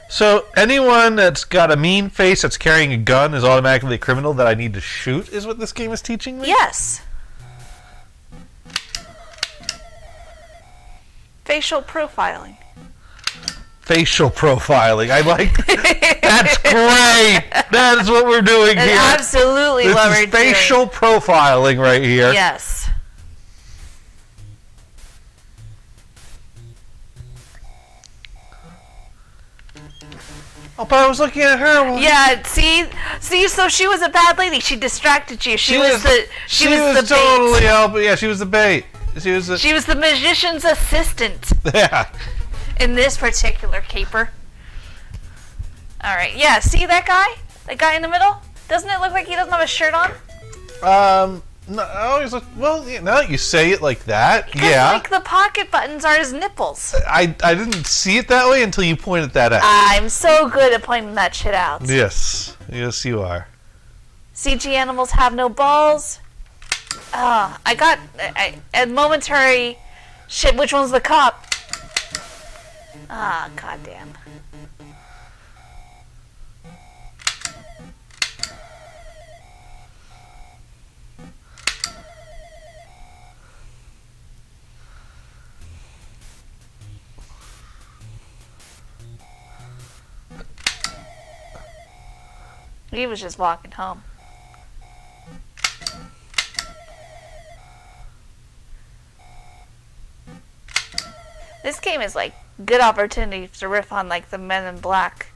So anyone that's got a mean face that's carrying a gun is automatically a criminal that I need to shoot, is what this game is teaching me? Yes. Facial profiling. Facial profiling. I like that's great. That is what we're doing That's here. absolutely This what is we're doing. facial profiling right here. Yes. Oh, but I was looking at her. Yeah, see, so she was a bad lady. She distracted you. She was the totally bait. helping. Yeah, she was the bait. She was the She was the magician's assistant yeah. in this particular caper. All right. Yeah. See that guy? That guy in the middle? Doesn't it look like he doesn't have a shirt on? No, I always look. Well, yeah, now that you say it like that, Because, yeah. like the pocket buttons are his nipples. I didn't see it that way until you pointed that out. I'm so good at pointing that shit out. Yes, yes, you are. CG animals have no balls. I got a momentary shit. Which one's the cop? Goddamn. He was just walking home. This game is like good opportunity to riff on like the Men in Black.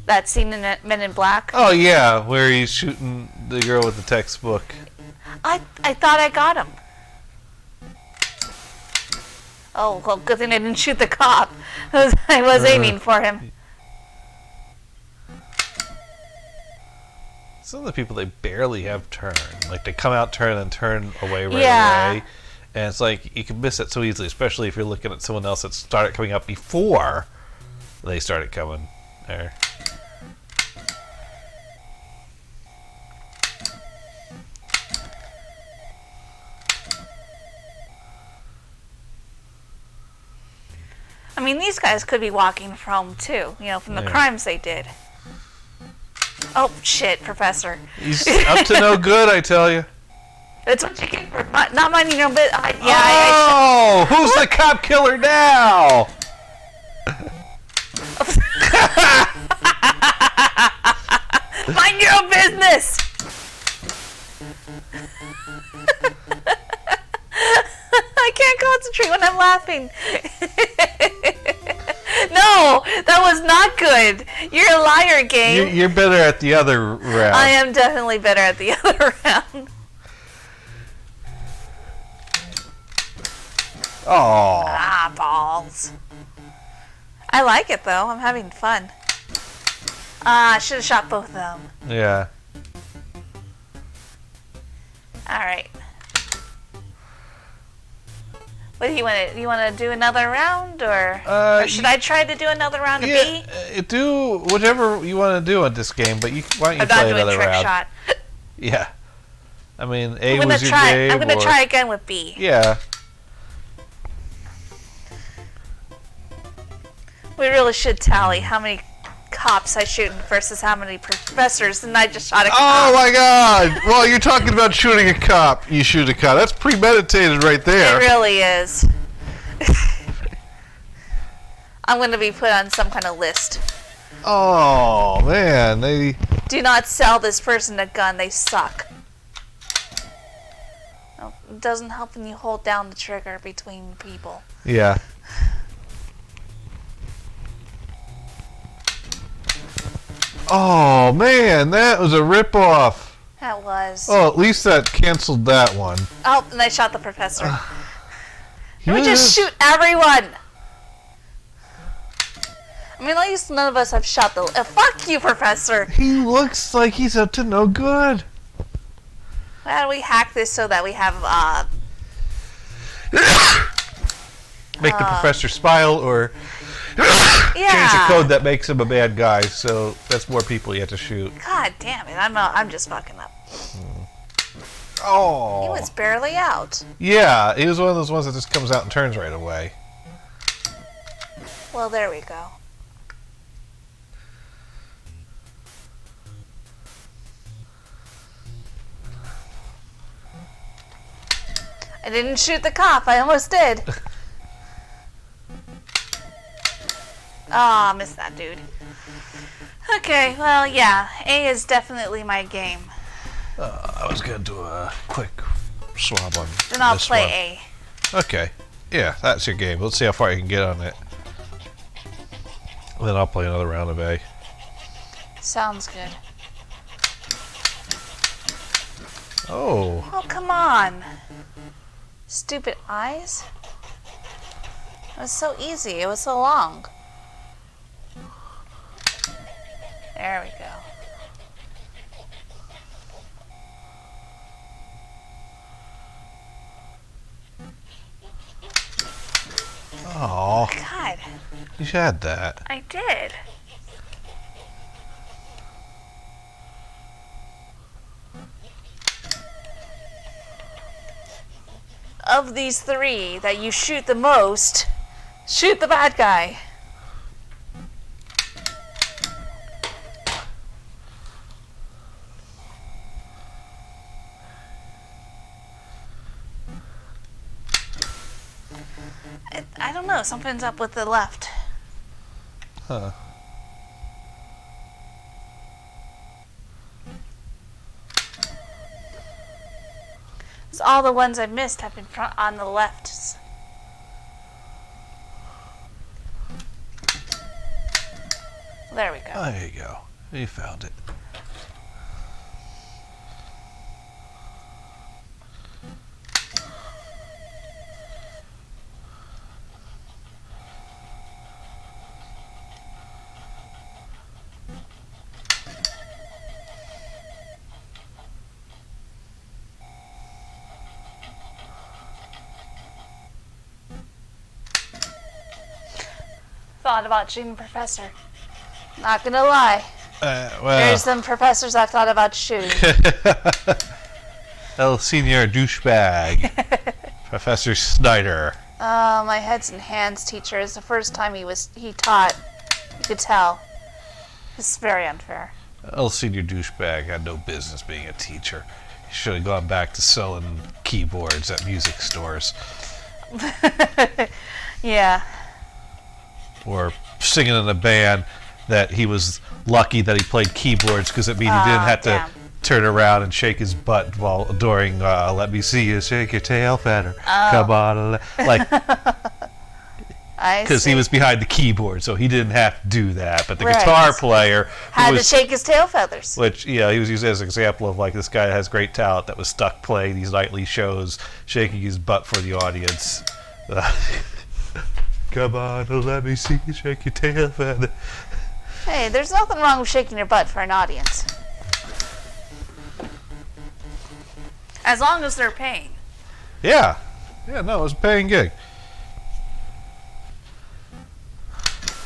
That scene in Men in Black. Oh yeah, where he's shooting the girl with the textbook. I thought I got him. Oh, well, good thing I didn't shoot the cop. I was aiming for him. Some of the people, they barely have turn. Like, they come out, turn, and turn away right away. And it's like, you can miss it so easily, especially if you're looking at someone else that started coming up before they started coming there. I mean, these guys could be walking from too, from the crimes they did. Oh, shit, Professor. He's up to no good, I tell you. That's what you get for not minding your own business. Who's the cop killer now? Mind your own business! I can't concentrate when I'm laughing. No, that was not good. You're a liar, game. You're better at the other round. I am definitely better at the other round. Oh. Ah, balls. I like it, though. I'm having fun. I should have shot both of them. Yeah. Alright. What do you want to? You want to do another round, or should I try to do another round of B? Do whatever you want to do on this game, but why don't you play another round? Shot. Yeah. I mean, A was your game. I'm gonna try again with B. Yeah. We really should tally how many cops I shoot versus how many professors, and I just shot a cop. Oh my God! Well, you're talking about shooting a cop. You shoot a cop. That's premeditated right there. It really is. I'm going to be put on some kind of list. Oh man, they do not sell this person a gun. They suck. No, it doesn't help when you hold down the trigger between people. Yeah. Oh man, that was a ripoff. That was. Oh, at least that canceled that one. Oh, and I shot the professor. Can we just shoot everyone? I mean, at least none of us have shot the. Fuck you, Professor. He looks like he's up to no good. How do we hack this so that we have make the professor smile or change the code that makes him a bad guy, so that's more people you have to shoot. God damn it, I'm just fucking up. Oh. He was barely out. Yeah, he was one of those ones that just comes out and turns right away. Well, there we go. I didn't shoot the cop, I almost did. Oh, I missed that dude. Okay, well, yeah. A is definitely my game. I was going to do a quick swab on Then I'll this play one. Okay. Yeah, that's your game. Let's see how far you can get on it. Then I'll play another round of A. Sounds good. Oh. Oh, come on. Stupid eyes. It was so easy. It was so long. There we go. Oh. God. You had that. I did. Of these three that you shoot the most, shoot the bad guy. I don't know, something's up with the left. Huh. So all the ones I missed have been on the left. There we go. Oh, there you go. You found it. Thought about shooting Professor. Not gonna lie. Well, There's some professors I've thought about shooting. El Senior Douchebag. Professor Snyder. My heads and hands teacher is the first time he taught. You could tell. It's very unfair. El Senior Douchebag had no business being a teacher. He should have gone back to selling keyboards at music stores. Yeah. Or singing in a band that he was lucky that he played keyboards because it means he didn't have damn. to turn around and shake his butt while during "Let Me See You Shake Your Tail Feather." Come on, like because he was behind the keyboard, so he didn't have to do that. But the Right. guitar player Had to shake his tail feathers. which he was used as an example of like this guy that has great talent that was stuck playing these nightly shows, shaking his butt for the audience. Come on, let me see you shake your tail feather. Hey, there's nothing wrong with shaking your butt for an audience. As long as they're paying. Yeah, no, it was a paying gig.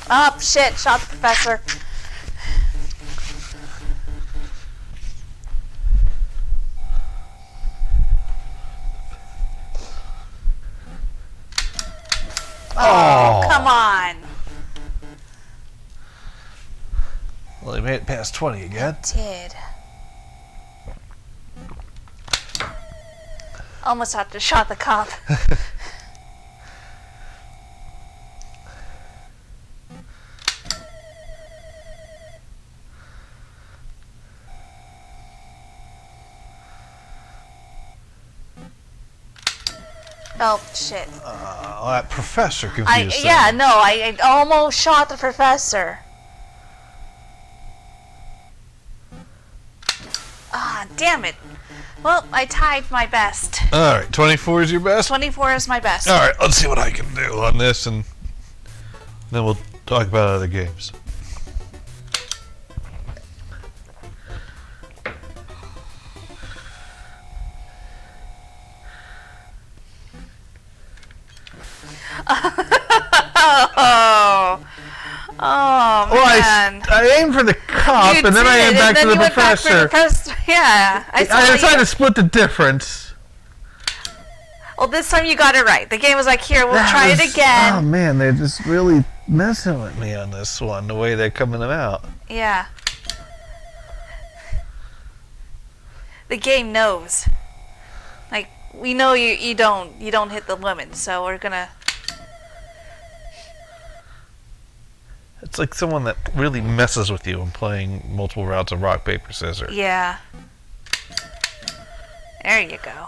Oh, shit, shot the professor. Oh, come on. Well, he made it past 20 again. Did. Almost had to shot the cop. Oh, shit. That professor confused things. I almost shot the professor. Ah, damn it. Well, I tied my best. All right, 24 is your best? 24 is my best. All right, let's see what I can do on this, and then we'll talk about other games. Oh, Well, man. I aimed for the cop, You and then I did, aimed back and to then the you went back for the professor. Yeah, I saw I decided you. to split the difference. Well, this time you got it right. The game was like, here, we'll try it Oh, again. man, they're just really messing with me on this one, the way they're coming out. Yeah. The game knows. Like, we know you don't hit the limit, so we're gonna. It's like someone that really messes with you when playing multiple rounds of rock, paper, scissors. Yeah. There you go.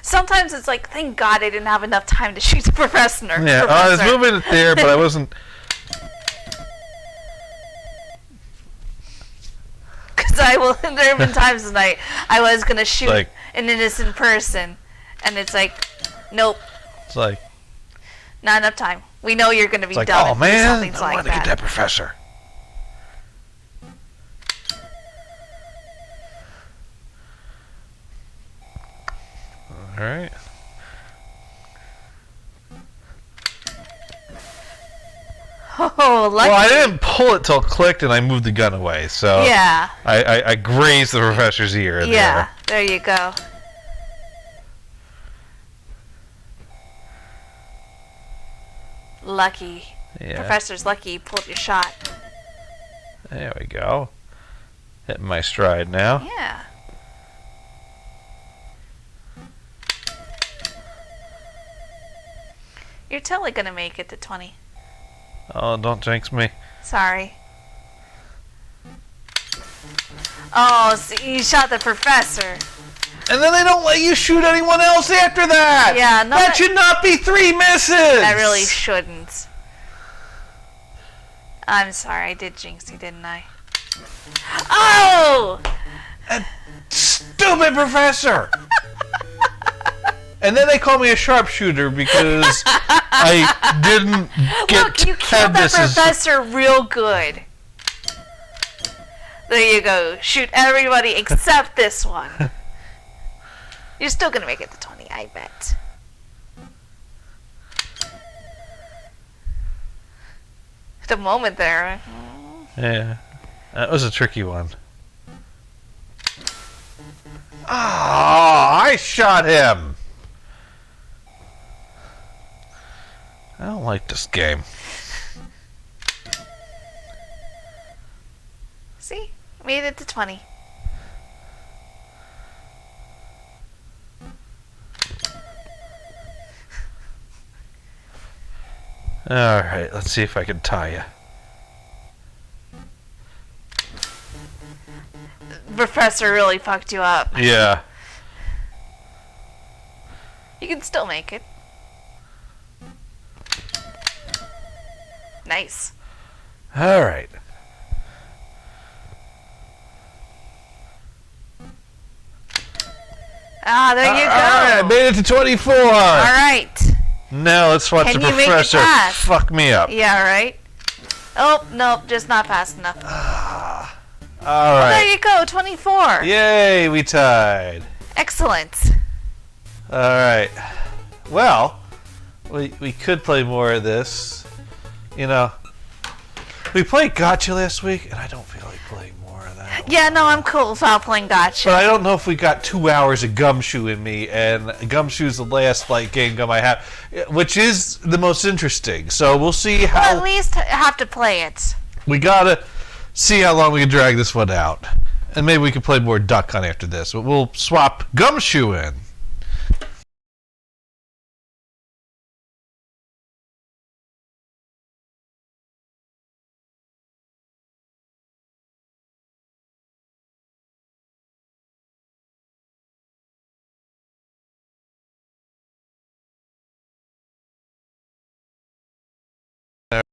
Sometimes it's like, thank God I didn't have enough time to shoot the professor. Yeah, I was moving it there, but I wasn't. Because there have been times tonight I was gonna shoot Like- an innocent person, and it's like, nope, It's like, not enough time. We know you're gonna be it's like, done. oh if man, something's I like wanted to get that professor. All right. Oh, lucky. Well, I didn't pull it till it clicked, and I moved the gun away. So Yeah. I grazed the professor's ear. Yeah. There you go. Lucky. There. Yeah. Professor's lucky you pulled your shot. There we go. Hitting my stride now. Yeah. You're totally gonna make it to 20. Oh, don't jinx me. Sorry. Oh, so you shot the professor. And then they don't let you shoot anyone else after that. Yeah, no, that should not be 3 misses. That really shouldn't. I'm sorry, I did jinx you, didn't I? Oh! Stupid professor. And then they call me a sharpshooter because I didn't get. Look, you killed that professor real good. There you go. Shoot everybody except this one. You're still gonna make it to 20, I bet. The moment there. Yeah, that was a tricky one. Oh, I shot him. I don't like this game. See? Made it to 20. Alright, let's see if I can tie you. Professor really fucked you up. Yeah. You can still make it. Nice. Alright. Ah, there you go. Alright, I made it to 24. Alright. Now let's watch Can the you make it professor pass? fuck me up. Yeah, right. Oh, nope, just not fast enough. Alright. There you go, 24. Yay, we tied. Excellent. Alright. Well, we could play more of this. You know, we played Gotcha last week, and I don't feel like playing more of that. Yeah, no, I'm cool without playing Gotcha. But I don't know if we got 2 hours of Gumshoe in me, and Gumshoe's the last like game gum I have, which is the most interesting. So we'll see how. Well, at least have to play it. We gotta see how long we can drag this one out, and maybe we can play more Duck Hunt after this. But we'll swap Gumshoe in.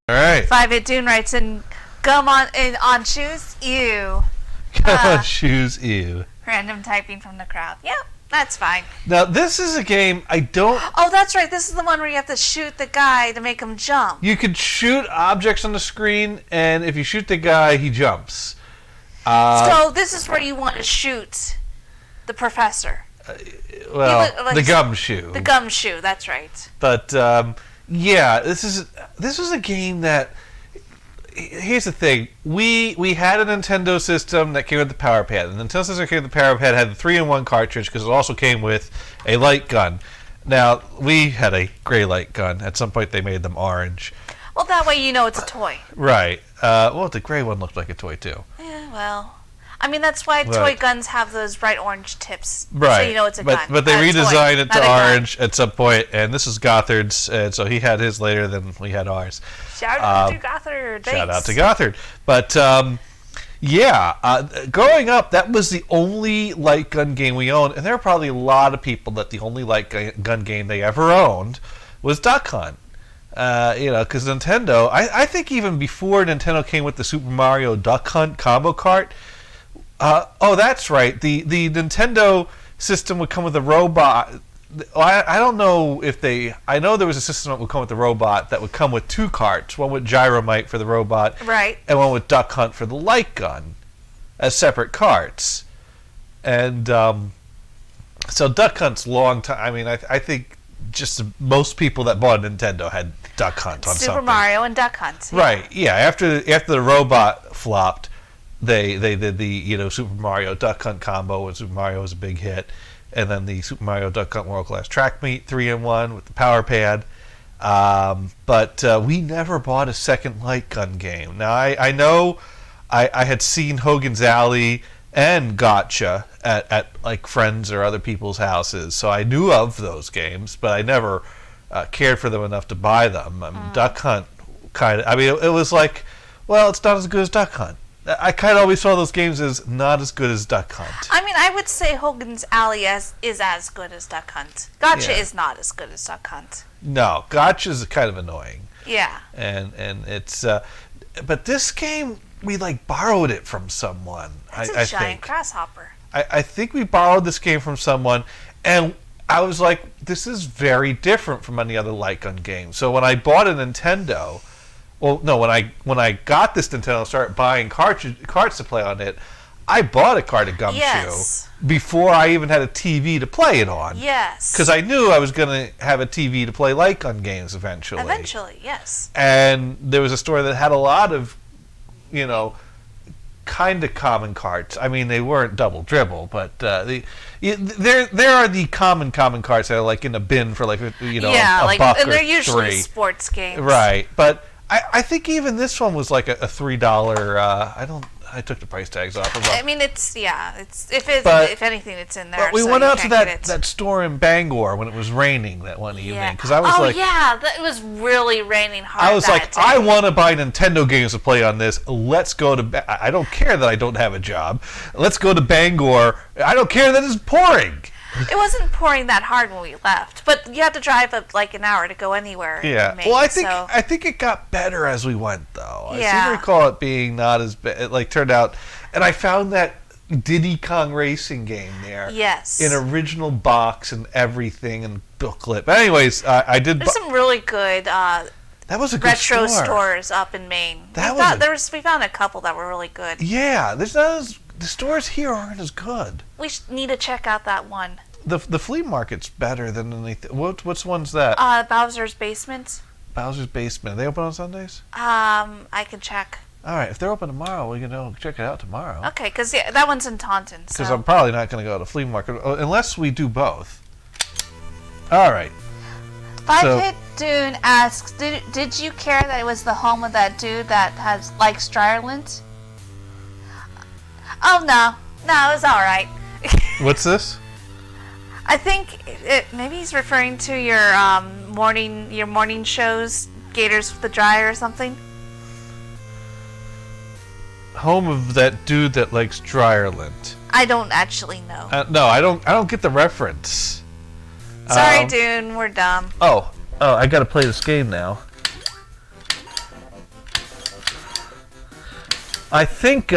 All right. 5-Hit Dune writes in gum on shoes. Ew. Come on, shoes, ew. Random typing from the crowd. Yep, that's fine. Now this is a game I don't. Oh, that's right. This is the one where you have to shoot the guy to make him jump. You could shoot objects on the screen, and if you shoot the guy, he jumps. So this is where you want to shoot the professor. Well, the Gumshoe. The Gumshoe. That's right. But yeah, this was a game that. Here's the thing: we had a Nintendo system that came with the Power Pad. The Nintendo system that came with the Power Pad had the 3-in-1 cartridge because it also came with a light gun. Now we had a gray light gun. At some point, they made them orange. Well, that way you know it's a toy. Right. Well, the gray one looked like a toy too. Yeah. Well, I mean that's why toy guns have those bright orange tips. Right. So you know it's a gun. But they redesigned it not to a gun. orange at some point, and this is Gothard's, and so he had his later than we had ours. Shout out to Gothard. Shout out to Gothard. But growing up, that was the only light gun game we owned, and there are probably a lot of people that the only light gun game they ever owned was Duck Hunt. Because Nintendo, I think even before Nintendo came with the Super Mario Duck Hunt combo cart. Oh, that's right. The Nintendo system would come with a robot. I don't know if they. I know there was a system that would come with the robot that would come with 2 carts, one with Gyromite for the robot, right, and one with Duck Hunt for the light gun, as separate carts. And so Duck Hunt's long time. I mean, I think just most people that bought a Nintendo had Duck Hunt on Super something. Mario and Duck Hunt. Yeah. Right. Yeah. After the robot flopped, they did the Super Mario Duck Hunt combo, and Super Mario was a big hit. And then the Super Mario Duck Hunt World Class Track Meet 3-in-1 with the Power Pad. But we never bought a second light gun game. Now, I know I had seen Hogan's Alley and Gotcha at like friends or other people's houses, so I knew of those games, but I never cared for them enough to buy them. Duck Hunt kind of, I mean, it was like, well, it's not as good as Duck Hunt. I kind of always saw those games as not as good as Duck Hunt. I mean, I would say Hogan's Alley is as good as Duck Hunt. Gotcha Yeah. is not as good as Duck Hunt. No, Gotcha's kind of annoying. Yeah. And it's but this game we like borrowed it from someone. That's I a giant think. grasshopper. I think we borrowed this game from someone, and I was like, this is very different from any other light gun game. So when I bought a Nintendo, well, no, when I got this Nintendo and started buying carts to play on it, I bought a cart of Gumshoe Yes. before I even had a TV to play it on. Yes. Because I knew I was going to have a TV to play light gun games eventually. Eventually, yes. And there was a store that had a lot of, kind of common carts. I mean, they weren't double dribble, but there are the common carts that are like in a bin for like a buck and or they're usually $3. sports games. Right, but I think even this one was like a $3. I took the price tags off. I mean, if anything, it's in there. But we so went you out to can't get it. that store in Bangor when it was raining that one evening Yeah. because I was it was really raining hard. I was that like, day. I want to buy Nintendo games to play on this. Let's go to. I don't care that I don't have a job. Let's go to Bangor. I don't care that it's pouring. It wasn't pouring that hard when we left, but you had to drive up like an hour to go anywhere. Yeah. in Maine, Well, so. I think it got better as we went, though. I seem Yeah. to recall it being not as bad. It turned out, and I found that Diddy Kong Racing game there. Yes. In original box and everything and booklet. But anyways, I did. There's some really good That was a good retro store. stores up in Maine. We found a couple that were really good. Yeah, the stores here aren't as good. We need to check out that one. The flea market's better than anything. What's one's that? Bowser's Basement. Bowser's Basement. Are they open on Sundays? I can check. All right, if they're open tomorrow, we can go check it out tomorrow. Okay, because that one's in Taunton. Because So. I'm probably not going to go to flea market unless we do both. All right. Five Hit Dune asks, did you care that it was the home of that dude that likes Ireland? Oh no, it was all right. What's this? I think maybe he's referring to your morning shows, Gators with the Dryer or something. Home of that dude that likes Ireland. I don't actually know. No, I don't get the reference. Sorry, Dune, we're dumb. Oh, I got to play this game now. I think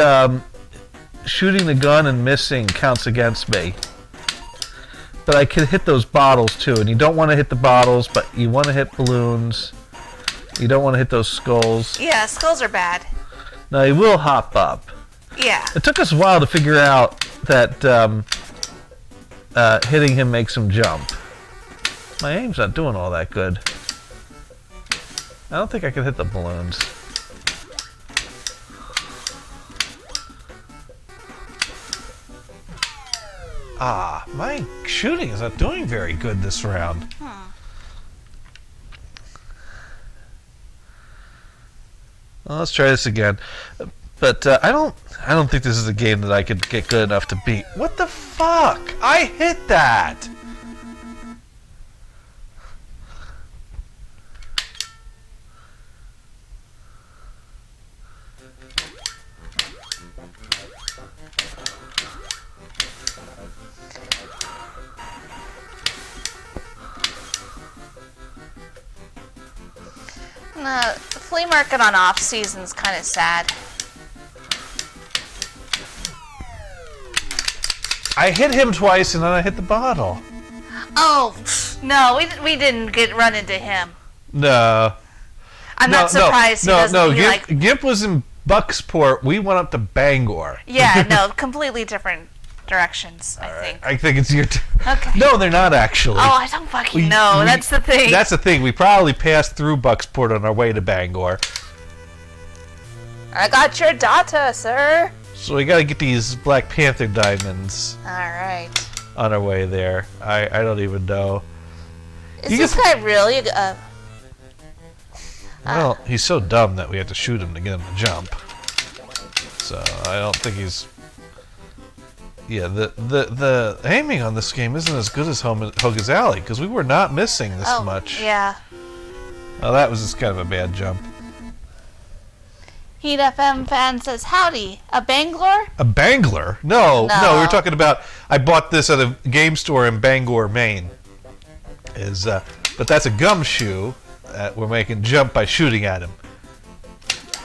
shooting the gun and missing counts against me. But I can hit those bottles too, and you don't want to hit the bottles, but you want to hit balloons. You don't want to hit those skulls. Yeah, skulls are bad. Now he will hop up. Yeah. It took us a while to figure out that hitting him makes him jump. My aim's not doing all that good. I don't think I can hit the balloons. My shooting is not doing very good this round. Well, let's try this again. But I don't think this is a game that I could get good enough to beat. What the fuck? I hit that. The flea market on off season's kind of sad. I hit him twice and then I hit the bottle. Oh no, we didn't run into him. No. I'm not surprised. Gimp was in Bucksport. We went up to Bangor. Yeah, no, completely different directions. I think. I think it's your turn. Okay. No, they're not actually. Oh, I don't fucking know. That's the thing. That's the thing. We probably passed through Bucksport on our way to Bangor. I got your data, sir. So we got to get these Black Panther diamonds All right. on our way there. I don't even know. Is this guy really? Well, he's so dumb that we have to shoot him to get him to jump. So I don't think he's. Yeah, the aiming on this game isn't as good as Hogan's Alley because we were not missing this much. Yeah. Oh, that was just kind of a bad jump. Heat FM fan says, howdy, a Bangalore? A Bangler? No, we were talking about. I bought this at a game store in Bangor, Maine. But that's a gumshoe that we're making jump by shooting at him.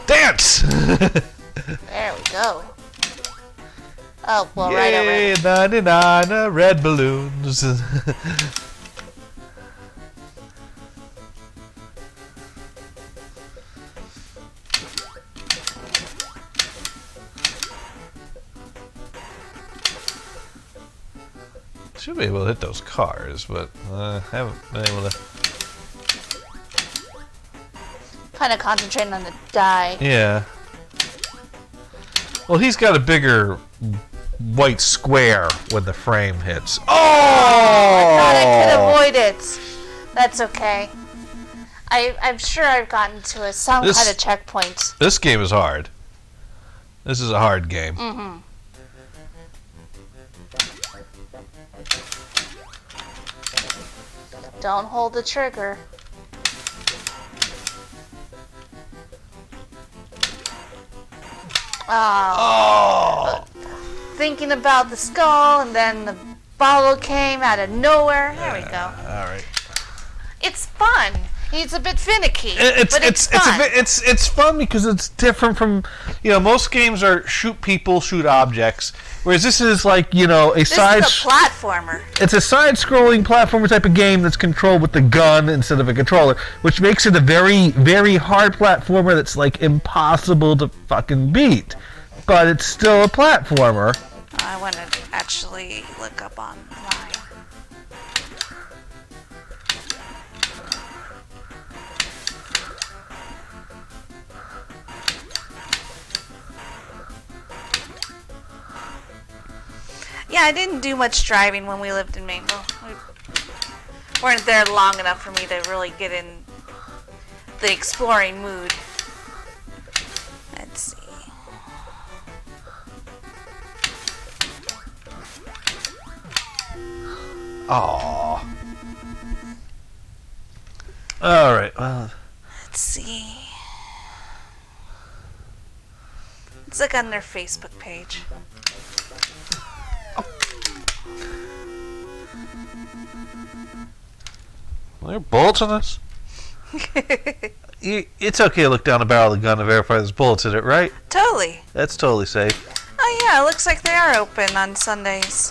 Dance! There we go. Oh, well, right over Yay, it. 99 red balloons. Should be able to hit those cars, but I haven't been able to. Kind of concentrating on the die. Yeah. Well, he's got a bigger white square when the frame hits. Oh! I thought I could avoid it. That's okay. I'm sure I've gotten to some kind of checkpoint. This game is hard. This is a hard game. Mm-hmm. Don't hold the trigger. Oh! Thinking about the skull, and then the bottle came out of nowhere. There we go. All right. It's fun. He's a bit finicky, but it's fun. It's fun because it's different from, most games are shoot people, shoot objects, whereas this is like, a side. This is a platformer. It's a side-scrolling platformer type of game that's controlled with the gun instead of a controller, which makes it a very, very hard platformer that's like impossible to fucking beat. But it's still a platformer. I want to actually look up online. Yeah, I didn't do much driving when we lived in Maine. Well, we weren't there long enough for me to really get in the exploring mood. Let's see. Aww. All right. Well. Let's see. Let's look on their Facebook page. Are there bullets in this? It's okay to look down the barrel of the gun to verify there's bullets in it, right? Totally. That's totally safe. Oh yeah, it looks like they are open on Sundays.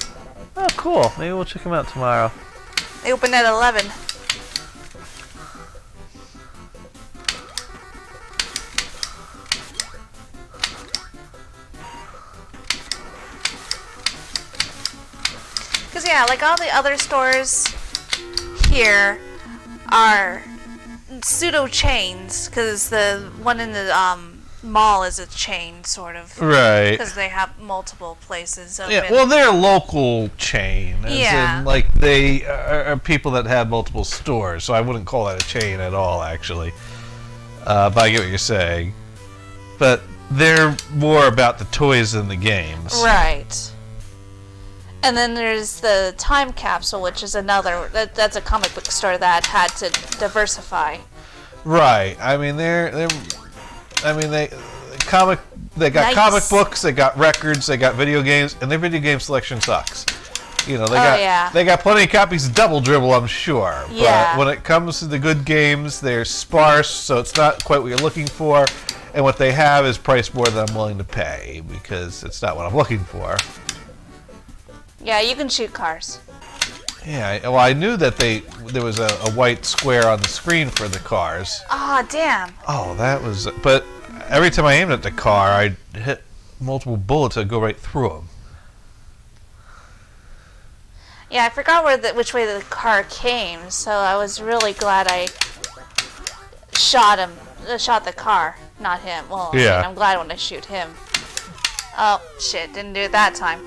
Oh, cool. Maybe we'll check them out tomorrow. They open at 11. Because yeah, like all the other stores here are pseudo chains, because the one in the mall is a chain, sort of. Right. Because they have multiple places open. Yeah, well, they're a local chain. Yeah. In, like, they are people that have multiple stores, so I wouldn't call that a chain at all, actually. But I get what you're saying. But they're more about the toys than the games. Right. And then there's the Time Capsule, which is another. That's a comic book store that had to diversify. Right. I mean, they got comic books, they got records, they got video games, and their video game selection sucks. They got plenty of copies of Double Dribble, I'm sure. Yeah. But when it comes to the good games, they're sparse, so it's not quite what you're looking for. And what they have is priced more than I'm willing to pay, because it's not what I'm looking for. Yeah, you can shoot cars. Yeah, well, I knew that there was a white square on the screen for the cars. Ah, damn. Oh, that was... But every time I aimed at the car, I'd hit multiple bullets that go right through them. Yeah, I forgot which way the car came, so I was really glad I shot the car, not him. Well, yeah. I mean, I'm glad when I shoot him. Oh, shit, didn't do it that time.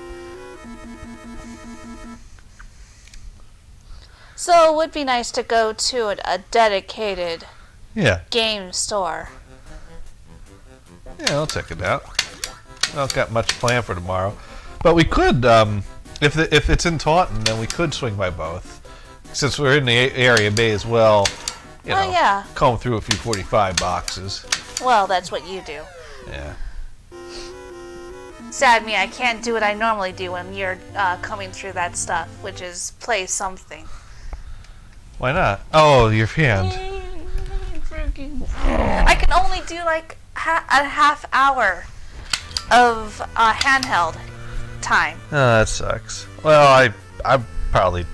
So it would be nice to go to a dedicated game store. Yeah, I'll check it out. I don't got much planned for tomorrow. But we could, if it's in Taunton, then we could swing by both. Since we're in the area, may as well, comb through a few 45 boxes. Well, that's what you do. Yeah. Sad me, I can't do what I normally do when you're coming through that stuff, which is play something. Why not? Oh, your hand. I can only do like a half hour of handheld time. Oh, that sucks. Well, I probably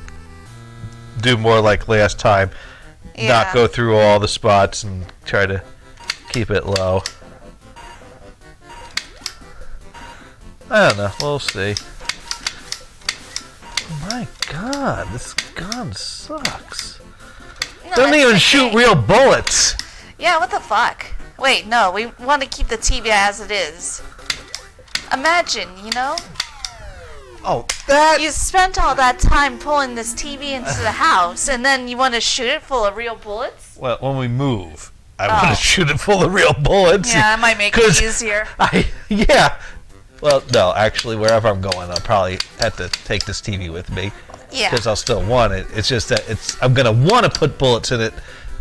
do more like last time. Yeah. Not go through all the spots and try to keep it low. I don't know. We'll see. My God, this gun sucks. No, Doesn't even okay. shoot real bullets. Yeah, what the fuck? Wait, no, we want to keep the TV as it is. Imagine, you know? Oh, that... You spent all that time pulling this TV into the house, and then you want to shoot it full of real bullets? Well, when we move, I want to shoot it full of real bullets. Yeah, that might make it easier. Yeah. Well, no, actually, wherever I'm going, I'll probably have to take this TV with me. Yeah. Because I'll still want it. It's just that I'm going to want to put bullets in it.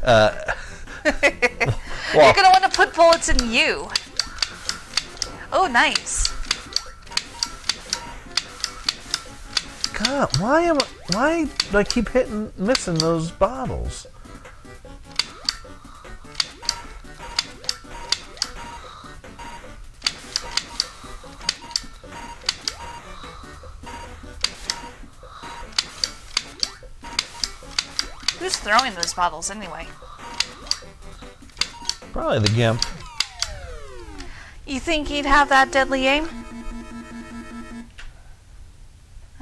You're going to want to put bullets in you. Oh, nice. God, why do I keep missing those bottles? Who's throwing those bottles anyway? Probably the gimp. You think he'd have that deadly aim?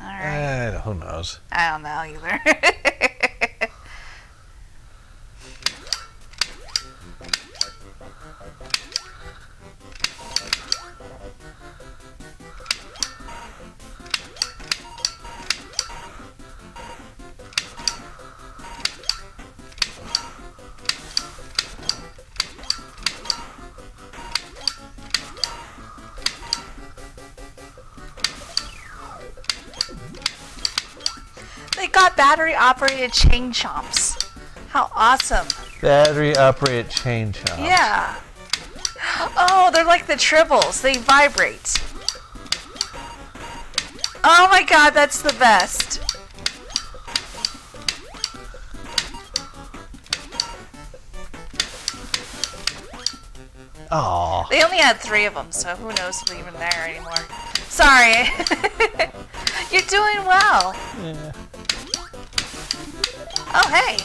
Alright. Who knows? I don't know either. They got battery-operated chain chomps. How awesome. Battery-operated chain chomps. Yeah. Oh, they're like the tribbles. They vibrate. Oh my god, that's the best. Aw. They only had 3 of them, so who knows if they're even there anymore. Sorry. You're doing well. Yeah. Oh, hey.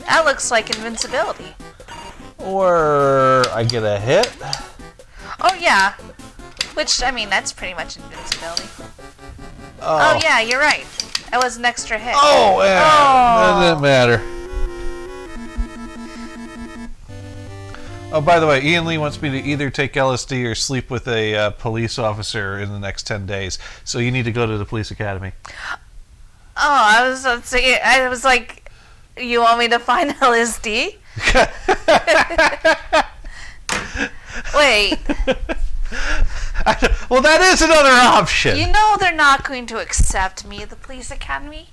That looks like invincibility. Or I get a hit. Oh, yeah. Which, I mean, that's pretty much invincibility. Oh, Oh, yeah, you're right. That was an extra hit. Oh, yeah. Oh. That didn't matter. Oh, by the way, Ian Lee wants me to either take LSD or sleep with a police officer in the next 10 days. So you need to go to the police academy. Oh, I was like, you want me to find LSD? Wait. Well, that is another option. You know they're not going to accept me at the police academy?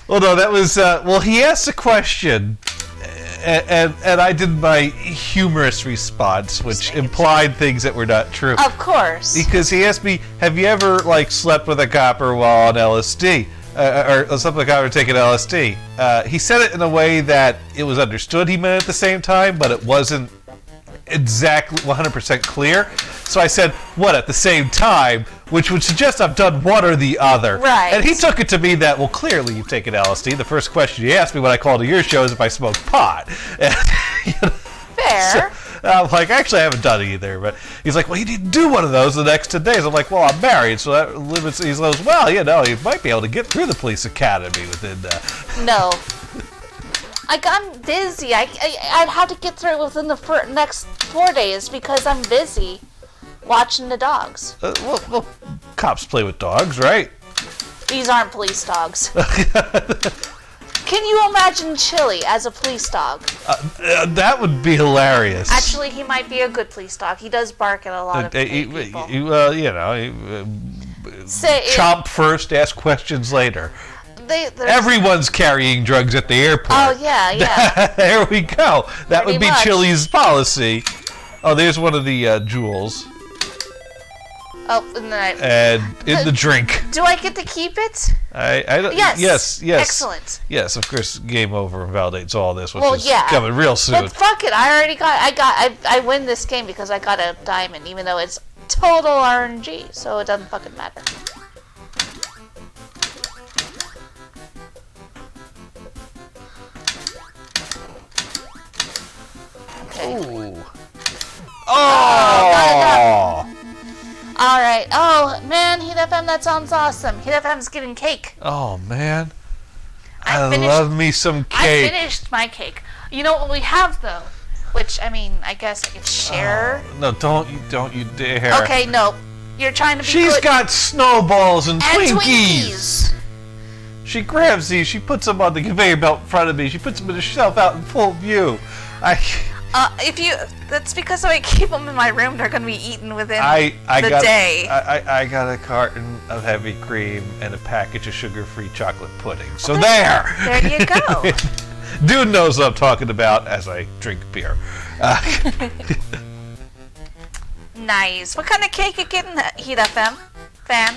Well, no, that was... well, he asked a question, and I did my humorous response, which implied things that were not true. Of course. Because he asked me, have you ever, like, slept with a copper while on LSD? Or slept with a copper taking LSD? He said it in a way that it was understood he meant at the same time, but it wasn't exactly 100% clear. So I said, what, at the same time? Which would suggest I've done one or the other. Right. And he took it to mean that, well, clearly you've taken LSD. The first question you asked me when I called to your show is if I smoke pot. And, you know, Fair. so I'm like, actually, I haven't done either. But he's like, well, you need to do one of those the next 10 days. I'm like, well, I'm married, so that limits. He goes, well, you know, you might be able to get through the police academy within. No. I'm busy. I'd have to get through it within the next 4 days because I'm busy watching the dogs. Well, cops play with dogs, right? These aren't police dogs. Can you imagine Chili as a police dog? That would be hilarious. Actually, he might be a good police dog. He does bark at a lot of people. Well, you know, chomp first, ask questions later. Everyone's carrying drugs at the airport. Oh, yeah, yeah. There we go. That would be much. Chili's policy. Oh, there's one of the jewels. Oh, and then And in the drink. do I get to keep it? I don't. Yes. Yes. Excellent. Yes, of course. Game over invalidates all this, which Well, is yeah. coming real soon. But fuck it, I win this game because I got a diamond, even though it's total RNG, so it doesn't fucking matter. Okay. Ooh. Oh! Alright. Oh, man, Heat FM, that sounds awesome. Heat FM's getting cake. Oh, man. I I finished- love me some cake. I finished my cake. You know what we have, though? Which, I mean, I guess I could share. No, don't you dare. Okay, no. You're trying to be She's good. got snowballs and and Twinkies. She grabs these, she puts them on the conveyor belt in front of me, she puts them in the shelf out in full view. That's because if I keep them in my room, they're going to be eaten within I the got, day. I got a carton of heavy cream and a package of sugar-free chocolate pudding. So there! There you go. Dude knows what I'm talking about as I drink beer. Nice. What kind of cake you getting, Heat FM fan?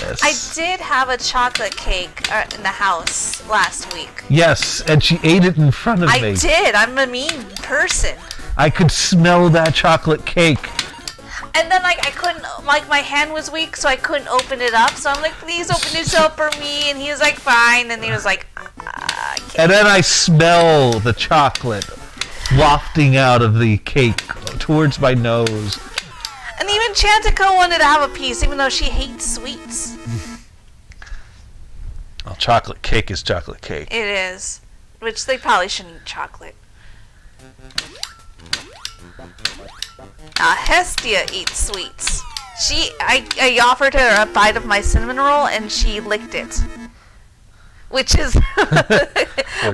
Yes. I did have a chocolate cake in the house last week. Yes, and she ate it in front of I me. did. I'm a mean person. I could smell that chocolate cake. And then, I couldn't, my hand was weak, so I couldn't open it up. So I'm like, please open this up for me. And he was like, fine. And he was like, I can't. And then I smell the chocolate wafting out of the cake towards my nose. And even Chantico wanted to have a piece, even though she hates sweets. Well, chocolate cake is chocolate cake. It is. Which they probably shouldn't eat chocolate. Hestia eats sweets. I offered her a bite of my cinnamon roll, and she licked it. Which is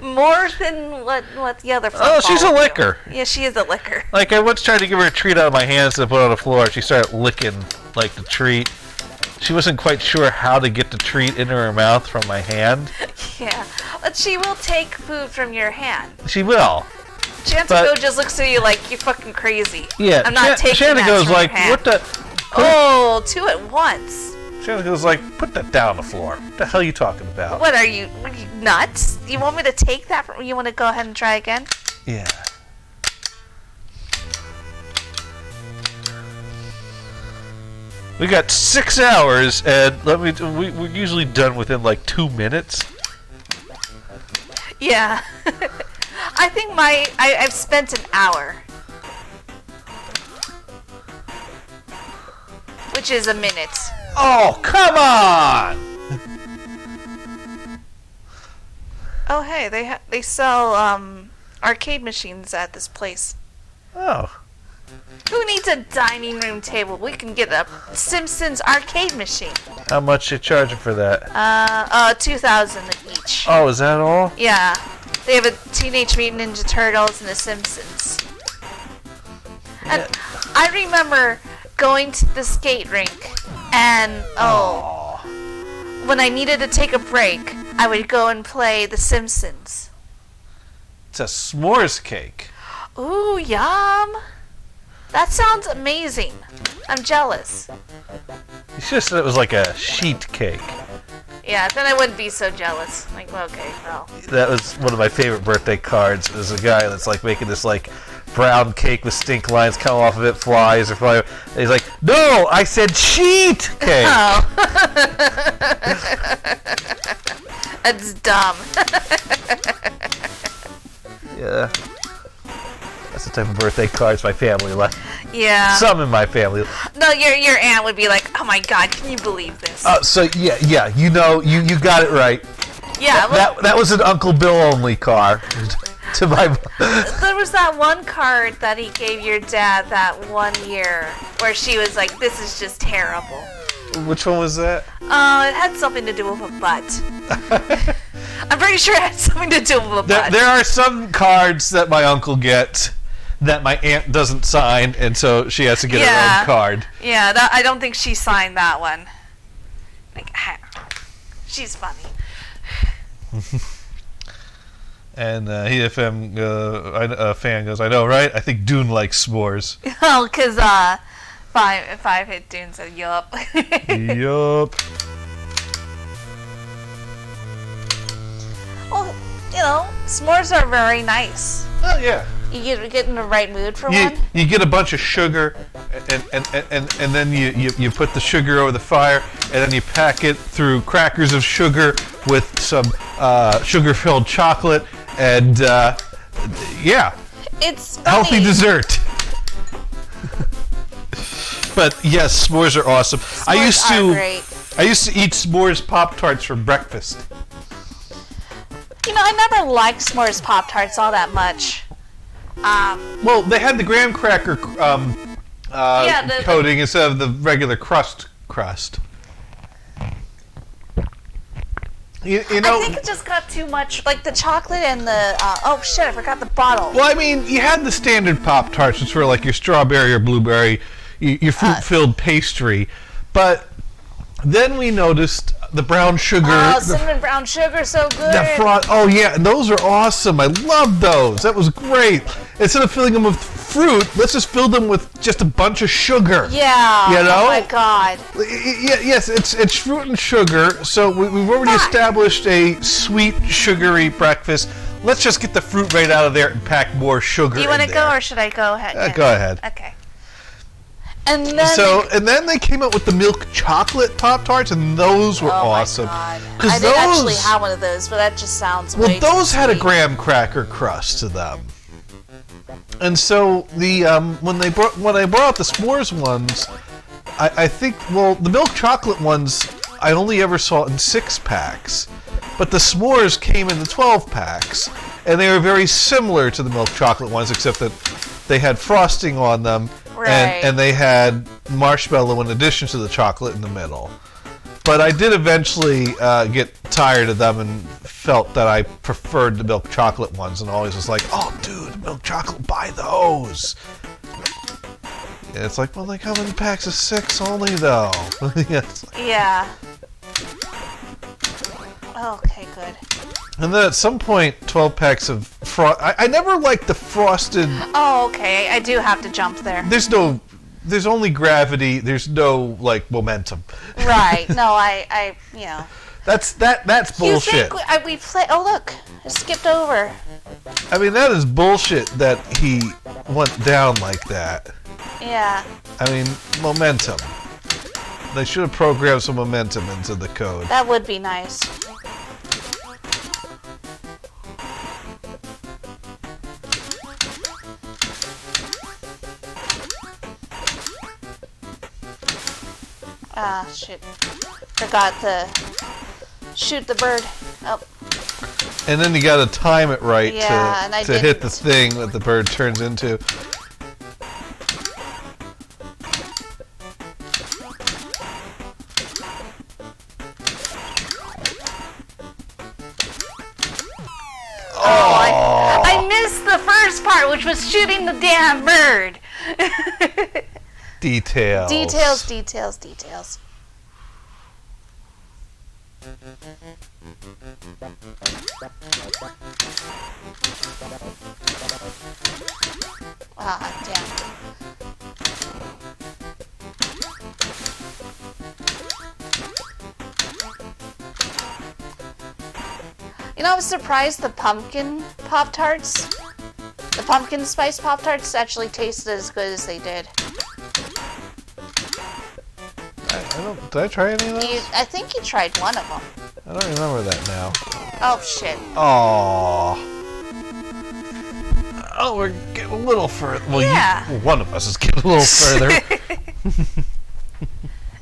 more than what the other Oh, she's a football do. licker. Yeah, she is a licker. Like, I once tried to give her a treat out of my hands and put it on the floor. She started licking, like, the treat. She wasn't quite sure how to get the treat into her mouth from my hand. Yeah. But she will take food from your hand. She will. Chantico just looks at you like you're fucking crazy. Yeah. I'm not taking Shannon that goes from like, your hand. what the... Oh, two at once. Shannon goes like, put that down on the floor. What the hell are you talking about? What are you nuts? You want me to take that from you? Want to go ahead and try again? Yeah. We got 6 hours, and we're usually done within like 2 minutes. Yeah. I think I've spent an hour. Which is a minute. Oh, come on! Oh, hey, they sell arcade machines at this place. Oh. Who needs a dining room table? We can get a Simpsons arcade machine. How much you charging for that? 2,000 each. Oh, is that all? Yeah. They have a Teenage Mutant Ninja Turtles and a Simpsons. And I remember going to the skate rink and when I needed to take a break, I would go and play the Simpsons. It's a s'mores cake. Ooh, yum. That sounds amazing. I'm jealous. You should have said it was like a sheet cake. Yeah, then I wouldn't be so jealous. Like, okay, well. That was one of my favorite birthday cards. There's a guy that's like making this like brown cake with stink lines coming off of it, flies or fly. And he's like, no, I said sheet cake. Oh. That's dumb. Yeah. That's the type of birthday cards my family like. Yeah. Some in my family. No, your aunt would be like, "Oh my God, can you believe this?" So yeah, you know, you got it right. Yeah. Well, That was an Uncle Bill only car. To my. there was that one card that he gave your dad that one year where she was like, "This is just terrible." Which one was that? It had something to do with a butt. I'm pretty sure it had something to do with a butt. There are some cards that my uncle gets that my aunt doesn't sign, and so she has to get her own card. Yeah, I don't think she signed that one. Like, she's funny. And a fan goes, I know, right? I think Dune likes s'mores. Oh, because five hit Dune said, yup. Yup. Well, s'mores are very nice. Oh, yeah. You get in the right mood for one. You get a bunch of sugar, and then you put the sugar over the fire, and then you pack it through crackers of sugar with some sugar-filled chocolate, and yeah, It's funny. healthy dessert. But yes, s'mores are awesome. I used to eat s'mores Pop-Tarts for breakfast. I never liked s'mores Pop-Tarts all that much. Well, they had the graham cracker coating instead of the regular crust. You know, I think it just got too much, like the chocolate and the. Oh shit! I forgot the bottle. well, I mean, you had the standard Pop-Tarts, which were like your strawberry or blueberry, your fruit-filled pastry, but then we noticed the brown sugar. Oh, cinnamon brown sugar, so good. Oh yeah, those are awesome. I love those. That was great. Instead of filling them with fruit, let's just fill them with just a bunch of sugar. Yeah. You know? Oh my god. Yes, it's fruit and sugar. So we've already established a sweet, sugary breakfast. Let's just get the fruit right out of there and pack more sugar. Do you want to go, or should I go ahead? Go ahead. Okay. And then they came out with the milk chocolate Pop-Tarts, and those were awesome. I didn't actually have one of those, but that just sounds way too those had a sweet. graham cracker crust to them. And so the when I brought out the s'mores ones, I think the milk chocolate ones I only ever saw in 6-packs, but the s'mores came in the 12-packs, and they were very similar to the milk chocolate ones, except that they had frosting on them, and they had marshmallow in addition to the chocolate in the middle. But I did eventually get tired of them and felt that I preferred the milk chocolate ones, and always was like, oh dude, milk chocolate, buy those. And it's like, well, they come in packs of 6 only though. Yeah. Okay, good. And then at some point, 12 packs of I never liked the frosted. Oh, okay. I do have to jump there. There's only gravity. There's no momentum. Right. No, I That's bullshit. You think we play? Oh look, I skipped over. I mean, that is bullshit that he went down like that. Yeah. I mean, momentum. They should have programmed some momentum into the code. That would be nice. Ah, shit. Forgot to shoot the bird. Oh. And then you got to time it right to hit the thing that the bird turns into. Oh, I missed the first part, which was shooting the damn bird. Details. Details. Ah, damn. I was surprised the pumpkin Pop-Tarts, the pumpkin spice Pop-Tarts actually tasted as good as they did. Did I try any of those? I think you tried one of them. I don't remember that now. Oh, shit. Aww. Oh, we're getting a little further. Well, yeah. One of us is getting a little further.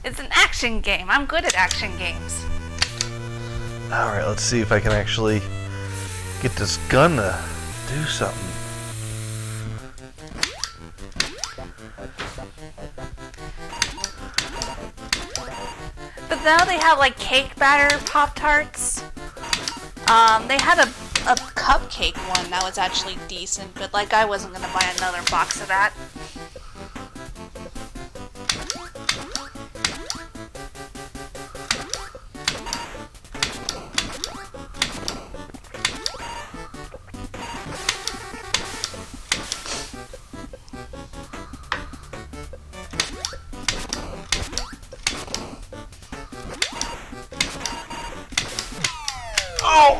It's an action game. I'm good at action games. Alright, let's see if I can actually get this gun to do something. But now they have like cake batter Pop-Tarts. They had a cupcake one that was actually decent, but like I wasn't gonna buy another box of that.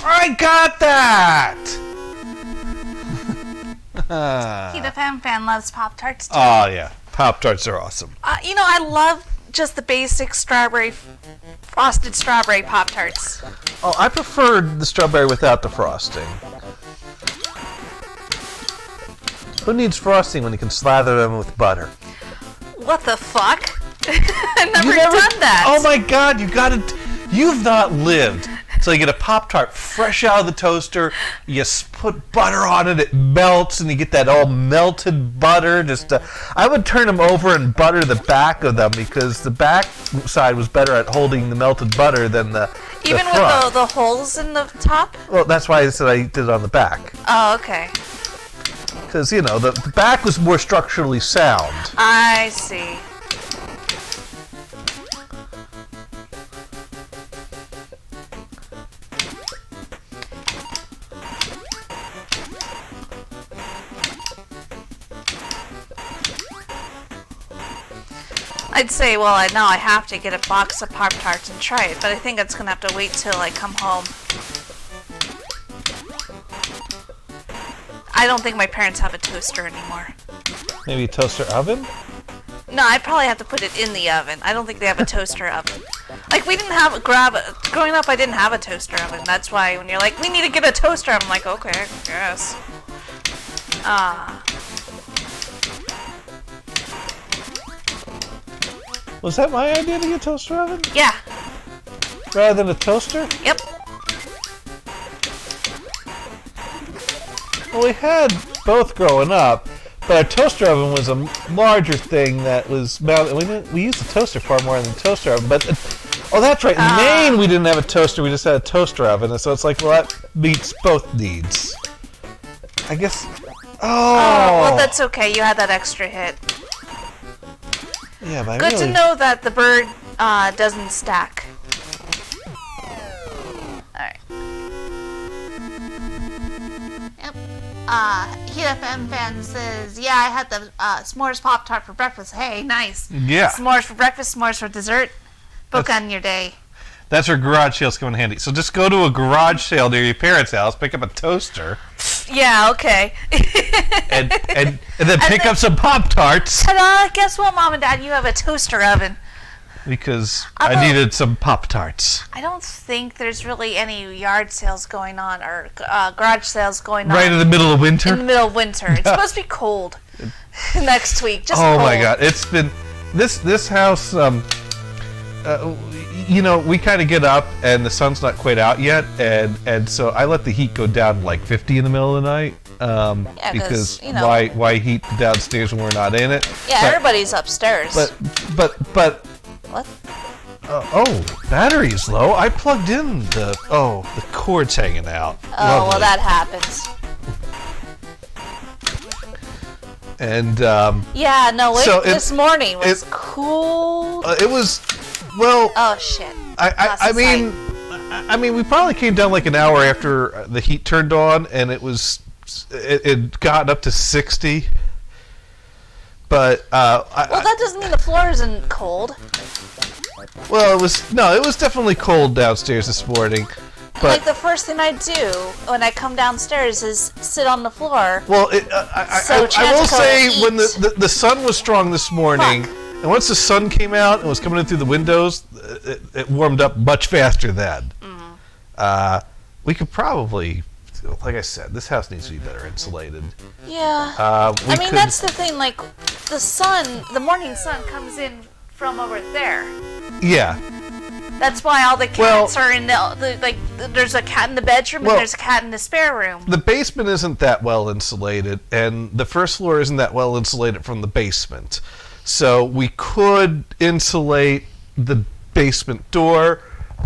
I got that! He the fan loves Pop-Tarts too. Oh, yeah. Pop-Tarts are awesome. I love just the basic frosted strawberry Pop-Tarts. Oh, I preferred the strawberry without the frosting. Who needs frosting when you can slather them with butter? What the fuck? I've never done that. Oh my god, you've not lived. So you get a Pop-Tart fresh out of the toaster, you put butter on it, it melts, and you get that all melted butter. I would turn them over and butter the back of them because the back side was better at holding the melted butter than the Even front. with the holes in the top? Well, that's why I said I did it on the back. Oh, okay. Because, the back was more structurally sound. I see. I'd say, well, now I have to get a box of Pop-Tarts and try it, but I think it's going to have to wait till I come home. I don't think my parents have a toaster anymore. Maybe a toaster oven? No, I probably have to put it in the oven. I don't think they have a toaster oven. Like, we didn't have growing up, I didn't have a toaster oven. That's why when you're like, we need to get a toaster, I'm like, okay, I guess. Was that my idea to get a toaster oven? Yeah. Rather than a toaster? Yep. Well, we had both growing up, but our toaster oven was a larger thing that was mounted. We used the toaster far more than the toaster oven, but that's right. In Maine, we didn't have a toaster. We just had a toaster oven, and so it's like, well, that meets both needs. I guess. Oh, well, that's okay. You had that extra hit. Yeah, but Good to know that the bird doesn't stack. Alright. Yep. Heat FM fan says, yeah, I had the s'mores Pop-Tart for breakfast. Hey, nice. Yeah. S'mores for breakfast, s'mores for dessert. Book on your day. That's where garage sales come in handy. So just go to a garage sale near your parents' house, pick up a toaster. Yeah, okay. and then pick up some Pop-Tarts. Ta-da! Guess what, Mom and Dad? You have a toaster oven. Because I needed some Pop-Tarts. I don't think there's really any yard sales going on or garage sales going on. Right in the middle of winter? In the middle of winter. It's supposed to be cold next week. Just cold. My God. It's been... This house... we kind of get up and the sun's not quite out yet, and so I let the heat go down to like 50 in the middle of the night. Because why heat downstairs when we're not in it? Yeah, everybody's upstairs. But what? Battery's low. I plugged in the cord's hanging out. Oh, Lovely. well, that happens. And yeah, no, this morning was cool. It was. Well, oh shit! I mean, we probably came down like an hour after the heat turned on, and it got up to 60. But well, that doesn't mean the floor isn't cold. Well, it was definitely cold downstairs this morning. But like the first thing I do when I come downstairs is sit on the floor. Well, I will say when the sun was strong this morning. Fuck. And once the sun came out and was coming in through the windows, it warmed up much faster then. Mm-hmm. We could probably, like I said, this house needs to be better insulated. Yeah. That's the thing. Like, the morning sun comes in from over there. Yeah. That's why all the cats are in there's a cat in the bedroom and there's a cat in the spare room. The basement isn't that well insulated, and the first floor isn't that well insulated from the basement. So we could insulate the basement door,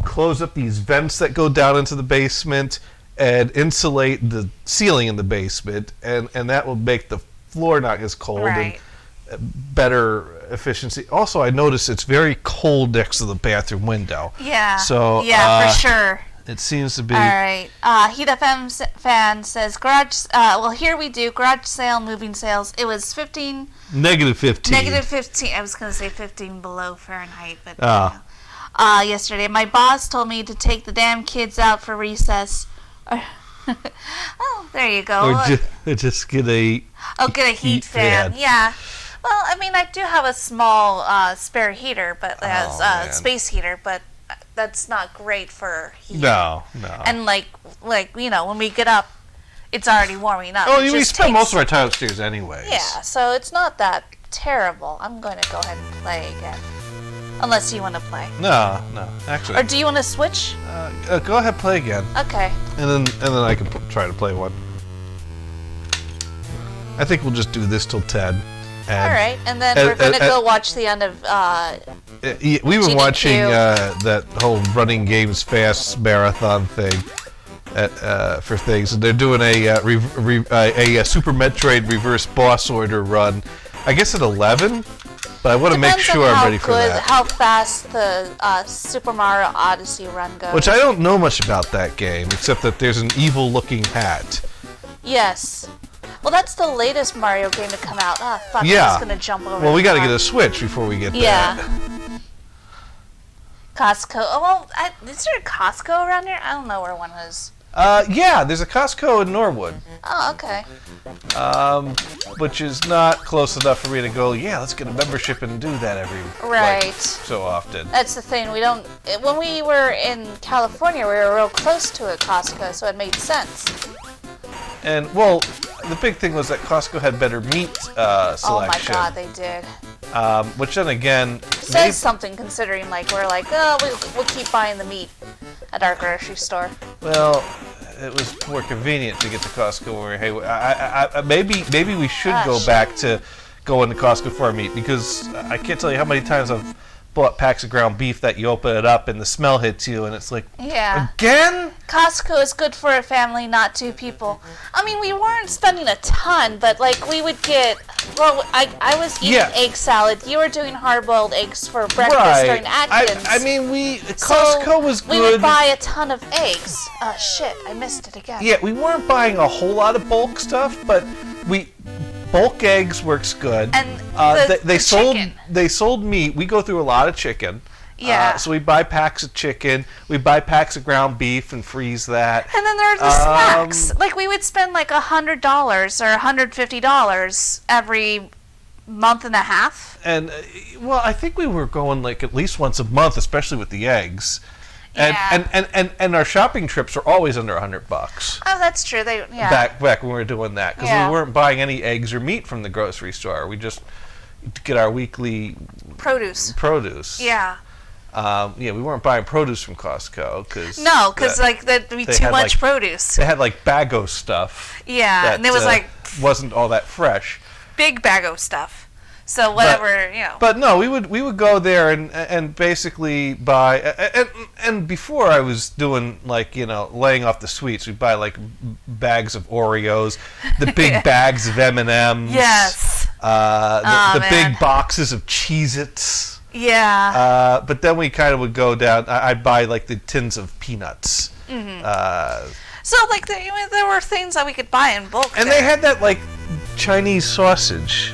close up these vents that go down into the basement, and insulate the ceiling in the basement, and that will make the floor not as cold and better efficiency. Also, I noticed it's very cold next to the bathroom window. Yeah. So for sure. It seems to be. All right. Heat FM fan says garage. Well, here we do garage sale, moving sales. It was -15. -15. -15. I was going to say 15 below Fahrenheit, but yesterday. My boss told me to take the damn kids out for recess. Oh, there you go. Or just get a get a heat fan. Yeah. Well, I mean, I do have a small spare heater, but space heater, but that's not great for heat. No. And like when we get up, it's already warming up. Oh, we spend most of our time upstairs anyways. Yeah, so it's not that terrible. I'm going to go ahead and play again. Unless you want to play. No, actually. Or do you want to switch? Go ahead, play again. Okay. And then I can try to play one. I think we'll just do this till 10. All right, and then we're going to go watch the end of... we were watching that whole Running Games Fast marathon thing for things, and they're doing a Super Metroid Reverse Boss Order run. I guess at 11, but I want to make sure I'm ready for that. How fast the Super Mario Odyssey run goes. Which I don't know much about that game, except that there's an evil-looking hat. Yes. Well, that's the latest Mario game to come out. Ah, fuck, yeah. I'm just going to jump over. Well, we got to get a Switch before we get that. Costco. Oh, well, is there a Costco around here? I don't know where one is. Yeah, there's a Costco in Norwood. Oh, okay. Which is not close enough for me to go, yeah, let's get a membership and do that every so often. That's the thing. We don't. When we were in California, we were real close to a Costco, so it made sense. And, well, the big thing was that Costco had better meat selection. Oh my god, they did. Which then again... Says something considering, we're like, oh, we'll keep buying the meat at our grocery store. Well, it was more convenient to get to Costco where, hey, maybe we should go back to going to Costco for our meat, because I can't tell you how many times I've bought packs of ground beef that you open it up and the smell hits you and it's like, again? Costco is good for a family, not two people. I mean, we weren't spending a ton, but we would get, I was eating egg salad. You were doing hard-boiled eggs for breakfast during Atkins. I mean, Costco was good. We would buy a ton of eggs. Shit, I missed it again. Yeah, we weren't buying a whole lot of bulk stuff, but bulk eggs works good. And they sold chicken. They sold meat. We go through a lot of chicken. Yeah. So we buy packs of chicken. We buy packs of ground beef and freeze that. And then there are the snacks. We would spend $100 or $150 every month and a half. And I think we were going at least once a month, especially with the eggs. And our shopping trips are always under $100. Oh, that's true. Back when we were doing that, because we weren't buying any eggs or meat from the grocery store. We just get our weekly produce. Yeah. We weren't buying produce from Costco because that'd be too much produce. They had Bago stuff. Yeah, and it was wasn't all that fresh. Big Bago stuff. So whatever, But no, we would go there and basically buy and before I was doing laying off the sweets, we'd buy bags of Oreos, the big bags of M&Ms. Yes. The big boxes of Cheez-Its. Yeah. But then we kind of would go down. I'd buy the tins of peanuts. Mm-hmm. So there were things that we could buy in bulk. And they had that Chinese sausage.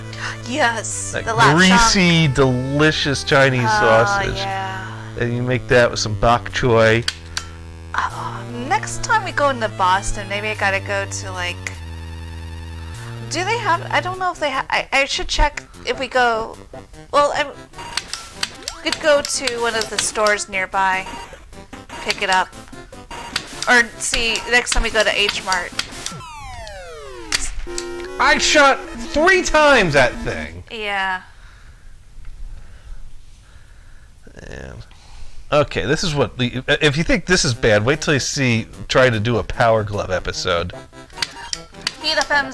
Yes. That greasy, delicious Chinese sausage. Yeah. And you make that with some bok choy. Next time we go into Boston, maybe I gotta go to do they have? I don't know if they have. I should check if we go. Well, we could go to one of the stores nearby, pick it up, or see next time we go to H Mart. I shot 3 times that thing. Yeah. And, okay, this is what if you think this is bad, wait till you see trying to do a Power Glove episode. Heat FM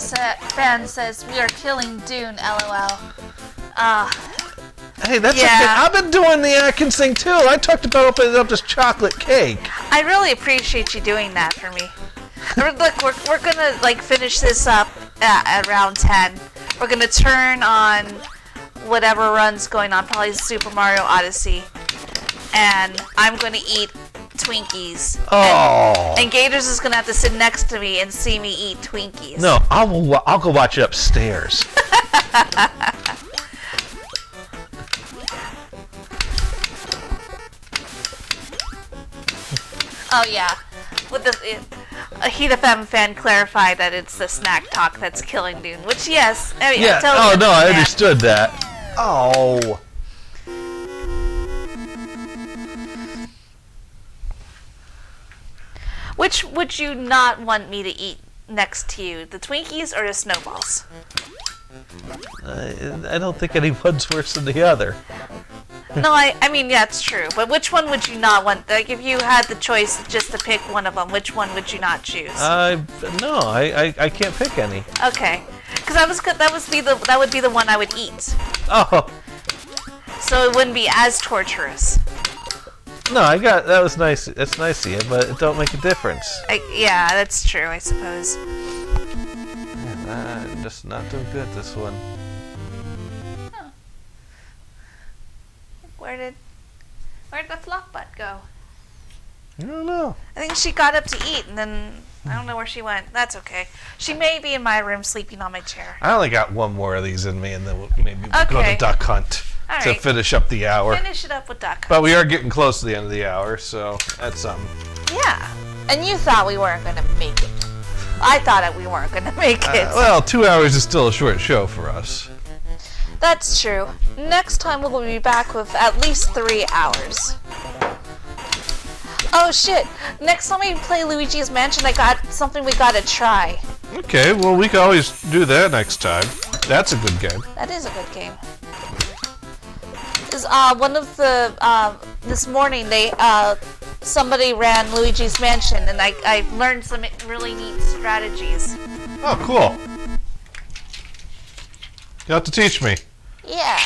fan says we are killing Dune. LOL. Hey, that's okay. I've been doing the Atkins thing too. I talked about opening up this chocolate cake. I really appreciate you doing that for me. Look, we're gonna finish this up at round 10. We're gonna turn on whatever run's going on, probably Super Mario Odyssey, and I'm gonna eat Twinkies. Oh. And Gators is gonna have to sit next to me and see me eat Twinkies. No, I'll go watch it upstairs. Oh yeah, with the a Heat FM fan clarified that it's the snack talk that's killing Dune. Which yes, I Yeah. totally Oh no, I understand. understood that. Oh. Which would you not want me to eat next to you, the Twinkies or the Snowballs? I don't think anyone's worse than the other. No, I mean, yeah, it's true. But which one would you not want? Like, if you had the choice just to pick one of them, which one would you not choose? No, I can't pick any. Okay, because that would be the one I would eat, Oh. so it wouldn't be as torturous. No, that was nice. That's nice of you, but it don't make a difference. Yeah, that's true. I suppose. I'm just not doing good this one. Huh. Where did the fluff butt go? I don't know. I think she got up to eat, and then I don't know where she went. That's okay. She may be in my room sleeping on my chair. I only got one more of these in me, and then maybe we'll go Okay. to duck hunt All to right. finish up the hour. Finish it up with duck. But we are getting close to the end of the hour, so that's something. Yeah. And you thought we weren't going to make it. I thought we weren't going to make it. Well, 2 hours is still a short show for us. That's true. Next time we'll be back with at least 3 hours. Oh shit! Next time we play Luigi's Mansion, I got something we gotta try. Okay, well, we can always do that next time. That's a good game. That is a good game. Is one of the this morning somebody ran Luigi's Mansion, and I learned some really neat strategies. Oh, cool. You have to teach me. Yeah,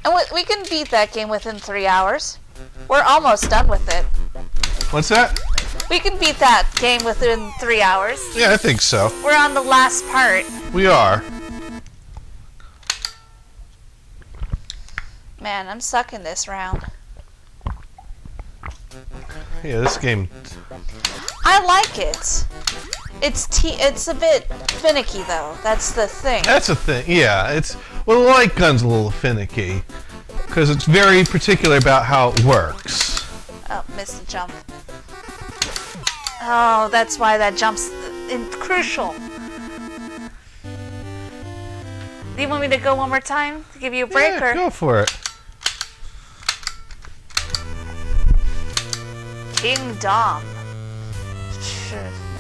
and we can beat that game within 3 hours. We're almost done with it. What's that? We can beat that game within 3 hours. Yeah, I think so. We're on the last part. We are. Man, I'm sucking this round. Yeah, this game. I like it. It's a bit finicky though. That's the thing. That's a thing. Yeah, it's. Well, the light gun's a little finicky. Because it's very particular about how it works. Oh, missed the jump. Oh, that's why that jump's crucial. Do you want me to go one more time to give you a break? Yeah, or go for it. Kingdom.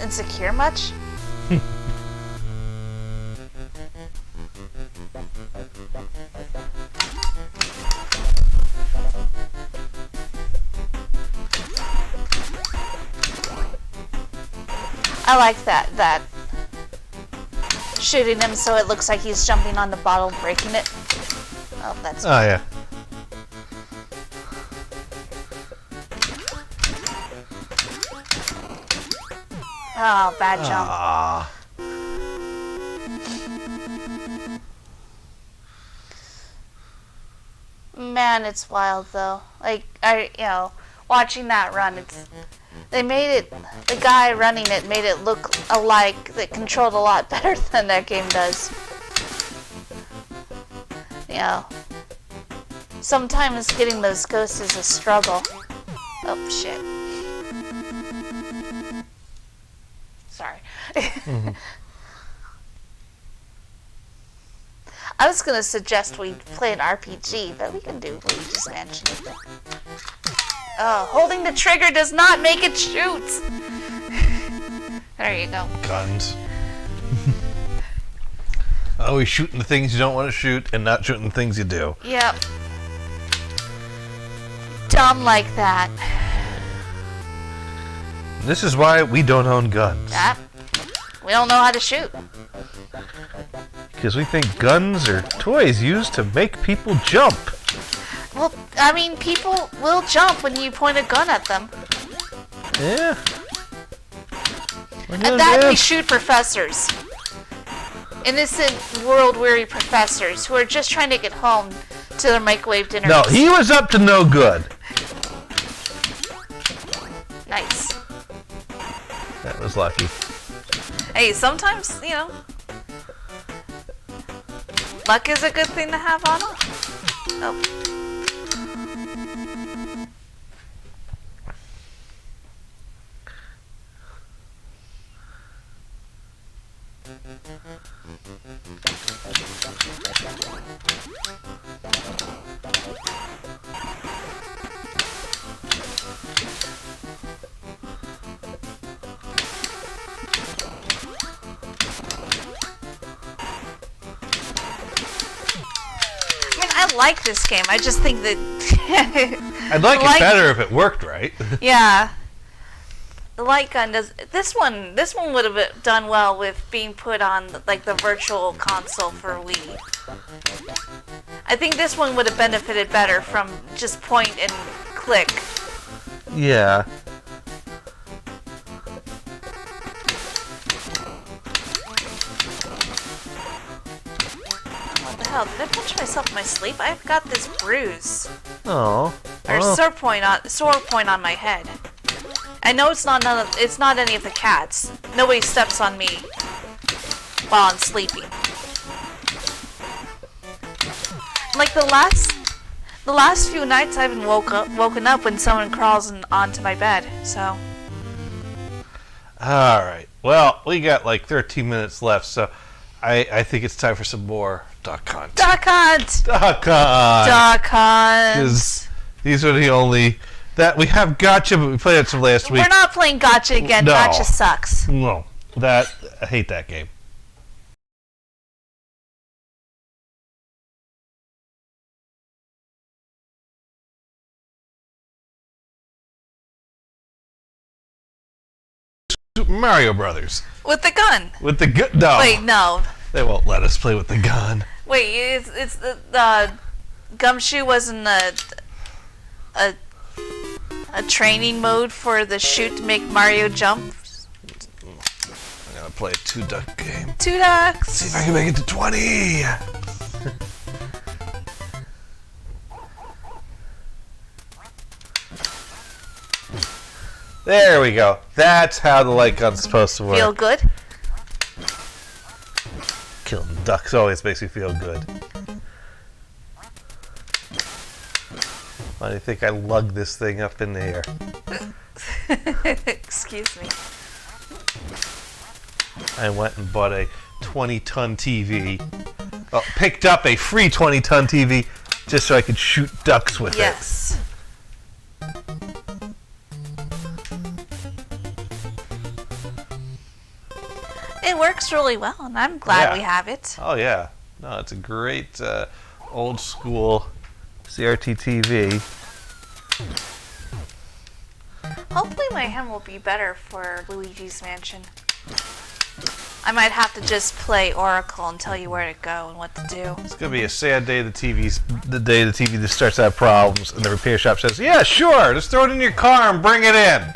Insecure much? I like that shooting him so it looks like he's jumping on the bottle, breaking it. Oh, that's Oh, yeah. oh, bad jump. Ah. Man, it's wild though. Like watching that run, the guy running it made it look alike, that controlled a lot better than that game does. Sometimes getting those ghosts is a struggle. Oh shit. Sorry. Mm-hmm. I was gonna suggest we play an RPG, but we can do Luigi's Mansion. Holding the trigger does not make it shoot. There you go. Guns. Always shooting the things you don't want to shoot and not shooting the things you do. Yep. Dumb like that. This is why we don't own guns. We don't know how to shoot. Because we think guns are toys used to make people jump. Well, I mean, people will jump when you point a gun at them. Yeah. And that we shoot professors. Innocent, world-weary professors who are just trying to get home to their microwave dinners. No, he was up to no good. Nice. That was lucky. Hey, sometimes, luck is a good thing to have on. Oh. I like this game. I just think that I'd like it better if it worked right. Yeah. The light gun does this one would have done well with being put on like the virtual console for Wii. I think this one would have benefited better from just point and click. Yeah. What the hell? Did I punch myself in my sleep? I've got this bruise. Oh. Or sore point on my head. I know it's not any of the cats. Nobody steps on me while I'm sleeping. Like the last few nights, I haven't woken up when someone crawls onto my bed. So. All right. Well, we got like 13 minutes left, so I think it's time for some more Duck Hunt. Duck Hunt. Duck Hunt. Duck Hunt. Because these are the only that we have Gotcha, but we played it some last week. We're not playing Gotcha again. No. Gotcha sucks. No, I hate that game. Super Mario Brothers. With the gun. With the gun? No. Wait, no. They won't let us play with the gun. Wait, it's the Gumshoe wasn't a training mode for the shoot to make Mario jump. I'm gonna play a 2-duck game. 2 ducks. See if I can make it to 20. There we go. That's how the light gun's supposed to work. Feel good? Killing ducks always makes me feel good. Why do you think I lug this thing up in the air? Excuse me. I went and bought a 20-ton TV. Well, picked up a free 20-ton TV just so I could shoot ducks with it. Yes. It works really well, and I'm glad we have it. Oh, yeah. No, it's a great old school CRT TV. Hopefully my hand will be better for Luigi's Mansion. I might have to just play Oracle and tell you where to go and what to do. It's gonna be a sad day. The day the TV just starts to have problems, and the repair shop says, "Yeah, sure, just throw it in your car and bring it in."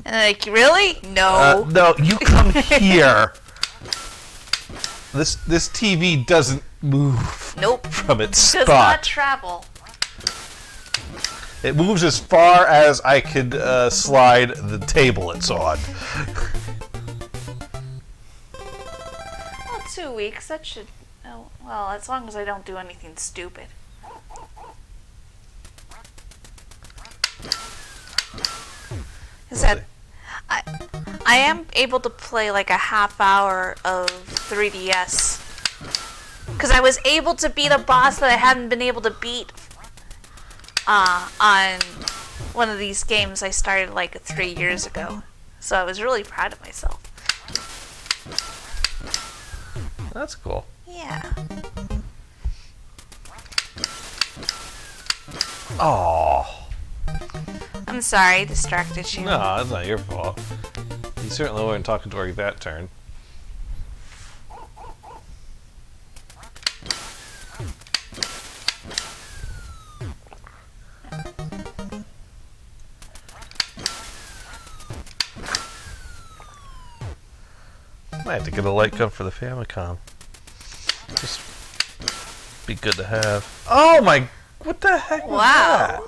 And like, really? No. No, you come here. This TV doesn't move. Nope. From its spot. Does not travel. It moves as far as I could slide the table it's on. Well, 2 weeks. That should. Oh, well, as long as I don't do anything stupid. Is that? I am able to play like a half hour of 3DS. Because I was able to beat a boss that I hadn't been able to beat on one of these games I started like 3 years ago. So I was really proud of myself. That's cool. Yeah. Oh. I'm sorry, I distracted you. No, that's not your fault. You certainly weren't talking to her that turn. Might have to get a light gun for the Famicom. Just be good to have. Oh my! What the heck was that?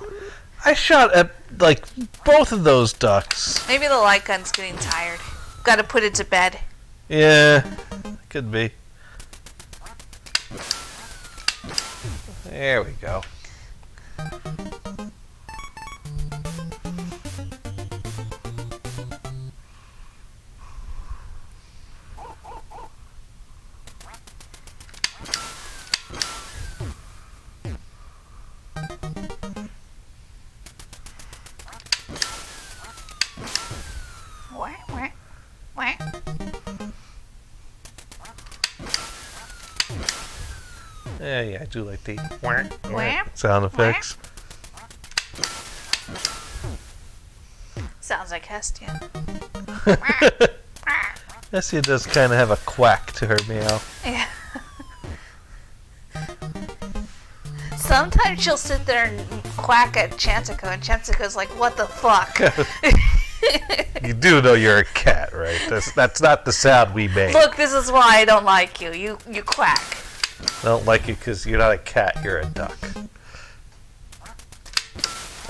I shot at like both of those ducks. Maybe the light gun's getting tired. Got to put it to bed. Yeah, could be. There we go. Wah, wah, wah. Yeah, I do like the Wah, sound effects. Sounds like Hestia. Essie does kind of have a quack to her meow. Yeah. Sometimes she'll sit there and quack at Chantico, and Chantico's like, "What the fuck?" You do know you're a cat, right? That's not the sound we make. Look, this is why I don't like you. You quack. I don't like you because you're not a cat, you're a duck.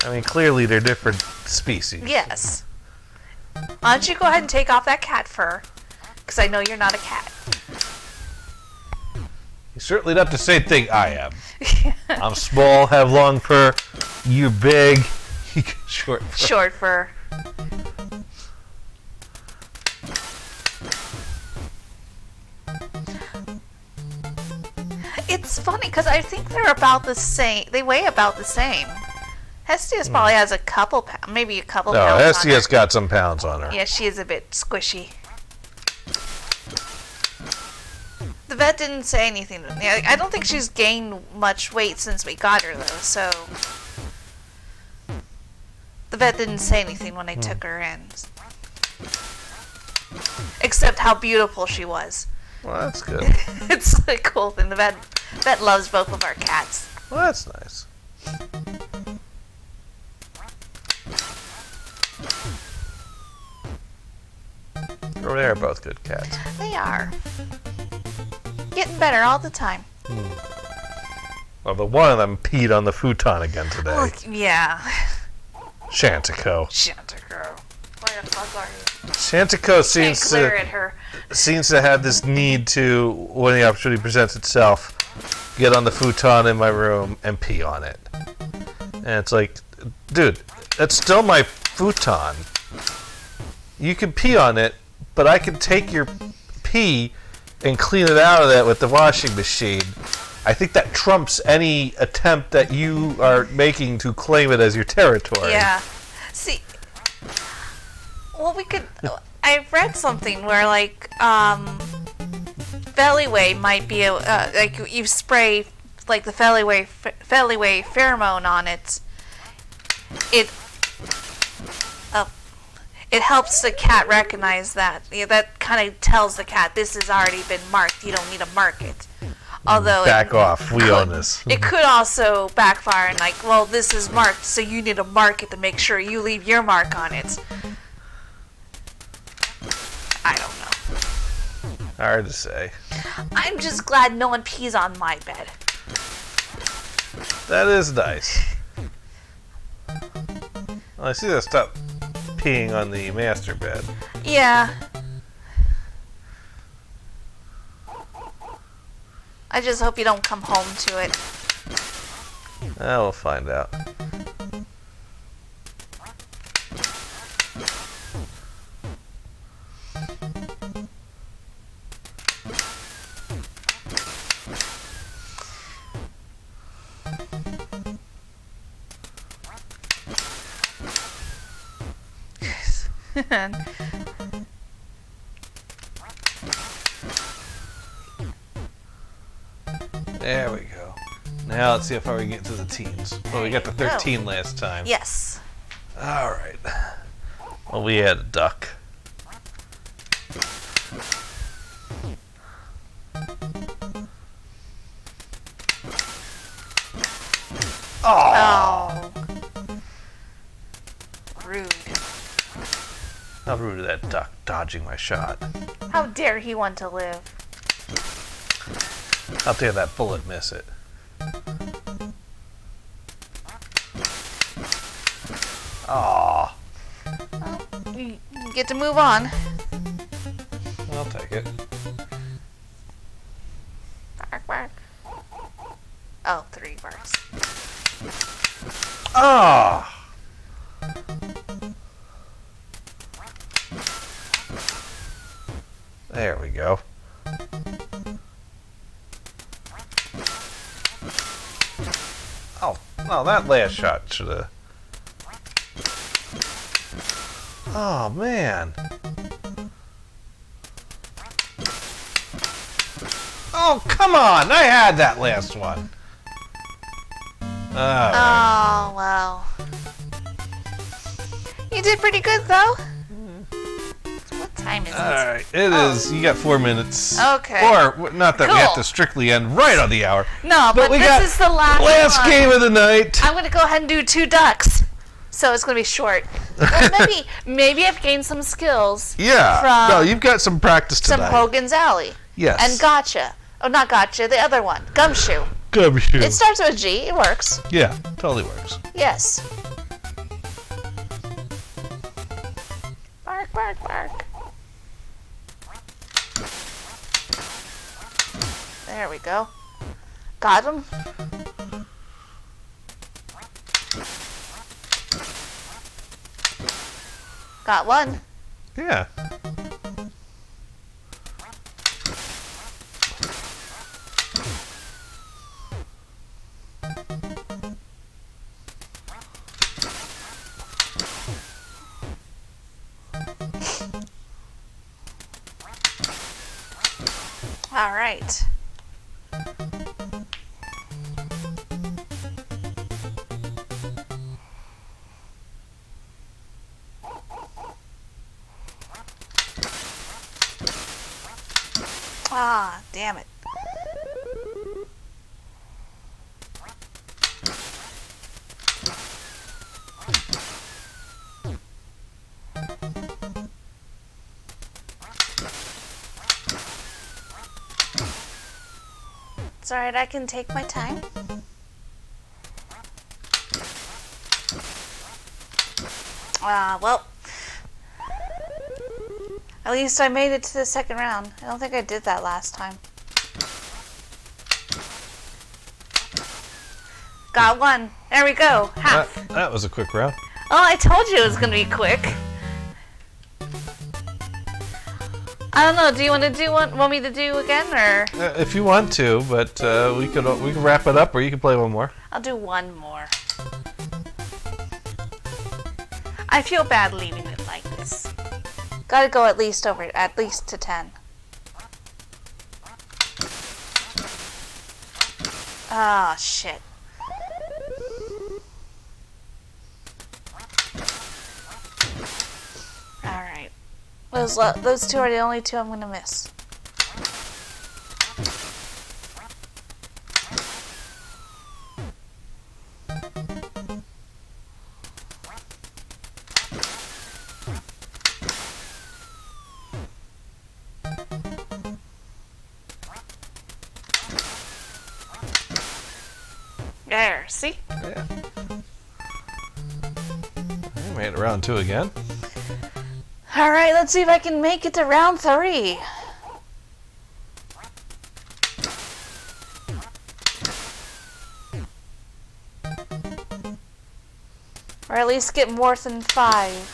I mean, clearly they're different species. Yes. Why don't you go ahead and take off that cat fur? Because I know you're not a cat. You're certainly not the same thing I am. I'm small, have long fur. You're big. You get short fur. Short fur. It's funny because I think they're about the same. They weigh about the same. Hestia's probably has a couple pounds, maybe a couple No, pounds. Hestia's got some pounds on her. Yeah, she is a bit squishy. The vet didn't say anything to me. I don't think she's gained much weight since we got her, though, so... The vet didn't say anything when I took her in. Except how beautiful she was. Well, that's good. It's a cool thing. The vet loves both of our cats. Well, that's nice. They're both good cats. They are. Getting better all the time. Well, the one of them peed on the futon again today. Look, yeah. Chantico. Chantico. Where the fuck are you? Chantico Can't glare at her. seems to have this need to, when the opportunity presents itself, get on the futon in my room and pee on it. And it's like, dude, that's still my futon. You can pee on it, but I can take your pee and clean it out of that with the washing machine. I think that trumps any attempt that you are making to claim it as your territory. Yeah. See, well, we could... I read something where, like, Feliway might be, like, you spray, like, the Feliway pheromone on it. It helps the cat recognize that. Yeah, that kind of tells the cat, this has already been marked. You don't need to mark it. Although Back off. We own this. It could also backfire and like, well, this is marked, so you need to mark it to make sure you leave your mark on it. I don't know. Hard to say. I'm just glad no one pees on my bed. That is nice. Well, I see that stop peeing on the master bed. Yeah. I just hope you don't come home to it. We'll find out. There we go. Now let's see how far we get to the teens. Well, we got to 13 last time. Yes. All right. Well, we had a duck. Oh. Rude. How rude of that duck dodging my shot. How dare he want to live? How dare that bullet miss it? Aww. Well, you get to move on. I'll take it. Bark, bark. Oh, 3 barks. Ah! There we go. Oh, that last shot should have... Oh, man. Oh, come on! I had that last one. Oh, well. You did pretty good, though. What time is it? Alright, it is. You got 4 minutes. Okay. Or, not that we have to strictly end right on the hour. No, but we this got is the last one. game of the night. I'm going to go ahead and do 2 ducks. So it's going to be short. Well, maybe I've gained some skills. Yeah. From No, you've got some practice tonight. some Hogan's Alley. Yes. And Gotcha. Oh, not Gotcha, the other one. Gumshoe. Gumshoe. It starts with a G. It works. Yeah, totally works. Yes. Bark, bark, bark. There we go. Got him. Got one. Yeah. All right. Ah, damn it. It's alright, I can take my time. Well, at least I made it to the second round. I don't think I did that last time. Got one. There we go. Half. That was a quick round. Oh, I told you it was going to be quick. I don't know. Do you want me to do again, or? If you want to, but we can wrap it up, or you can play one more. I'll do one more. I feel bad leaving it like this. Gotta go at least to 10. Ah, oh, shit. Alright. Those two are the only two I'm gonna miss. There, see? Yeah. I made it round 2 again. Alright, let's see if I can make it to round 3. Or at least get more than 5.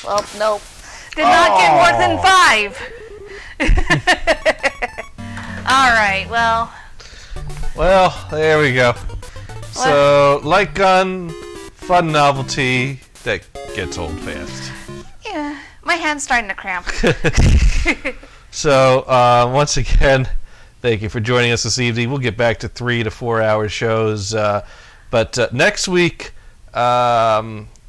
Well, nope. Did not get more than 5. Alright, well. Well, there we go. So, light gun, fun novelty that gets old fast. Yeah, my hand's starting to cramp. So, once again, thank you for joining us this evening. We'll get back to 3 to 4 hour shows. But next week,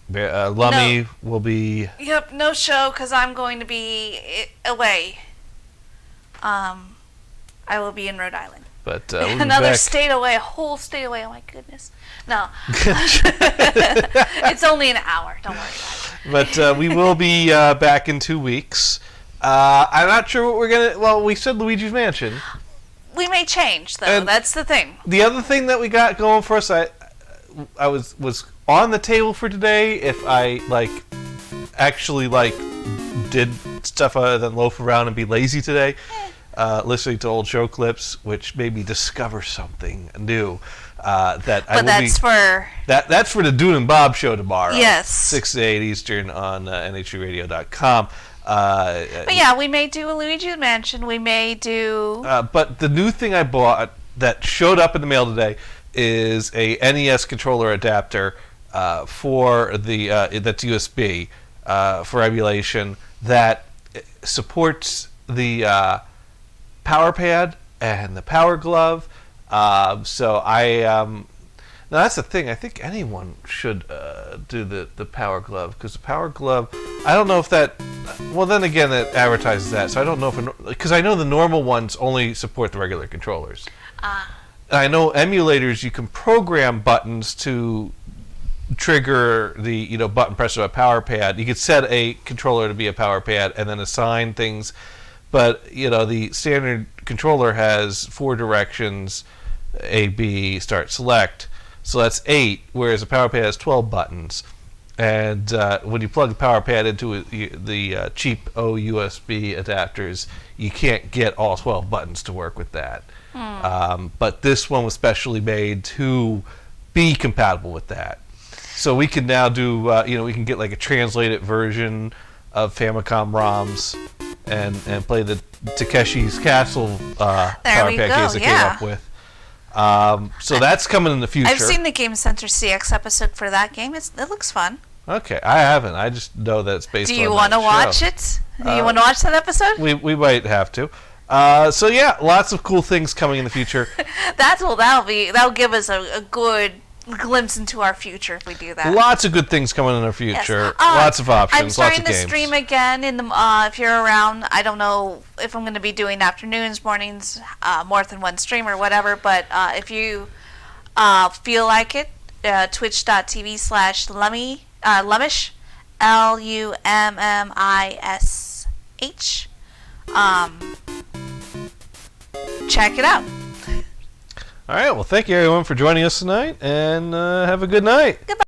Lummy will be... Yep, no show because I'm going to be away. I will be in Rhode Island. But we'll another back. state away, a whole state away. Oh my goodness. No. It's only an hour. Don't worry about it. But we will be back in 2 weeks. I'm not sure what we're going to... Well, we said Luigi's Mansion. We may change, though. And that's the thing. The other thing that we got going for us, I was on the table for today if I actually did stuff other than loaf around and be lazy today. listening to old show clips, which made me discover something new. That I But will that's be, for... that's for the Dune and Bob show tomorrow. Yes. 6 to 8 Eastern on NHUradio.com. But yeah, we may do a Luigi's Mansion. We may do... But the new thing I bought that showed up in the mail today is a NES controller adapter for the that's USB for emulation that supports the Power Pad and the Power Glove. So now that's the thing. I think anyone should do the Power Glove, because the Power Glove, I don't know if that. Well, then again, it advertises that, so I don't know if, because I know the normal ones only support the regular controllers. And I know emulators, you can program buttons to trigger the button press of a Power Pad. You could set a controller to be a Power Pad and then assign things, but the standard controller has 4 directions: A, B, start, select. So that's 8, whereas a Power Pad has 12 buttons. And when you plug the Power Pad into the cheap USB adapters, you can't get all 12 buttons to work with that. But this one was specially made to be compatible with that. So we can now do, we can get like a translated version of Famicom ROMs and play the Takeshi's Castle Power Pad games that came up with. So that's coming in the future. I've seen the Game Center CX episode for that game. It looks fun. Okay, I haven't. I just know that it's based on that show. Do you want to watch it? Do you want to watch that episode? We might have to. So yeah, lots of cool things coming in the future. That'll give us a good glimpse into our future if we do that. Lots of good things coming in our future. Yes. Lots of options. I'm starting lots of to games. stream again in the if you're around. I don't know if I'm going to be doing afternoons, mornings, more than one stream or whatever. But if you feel like it, twitch.tv/Lummish, LUMMISH. Check it out. All right. Well, thank you everyone for joining us tonight, and have a good night. Goodbye.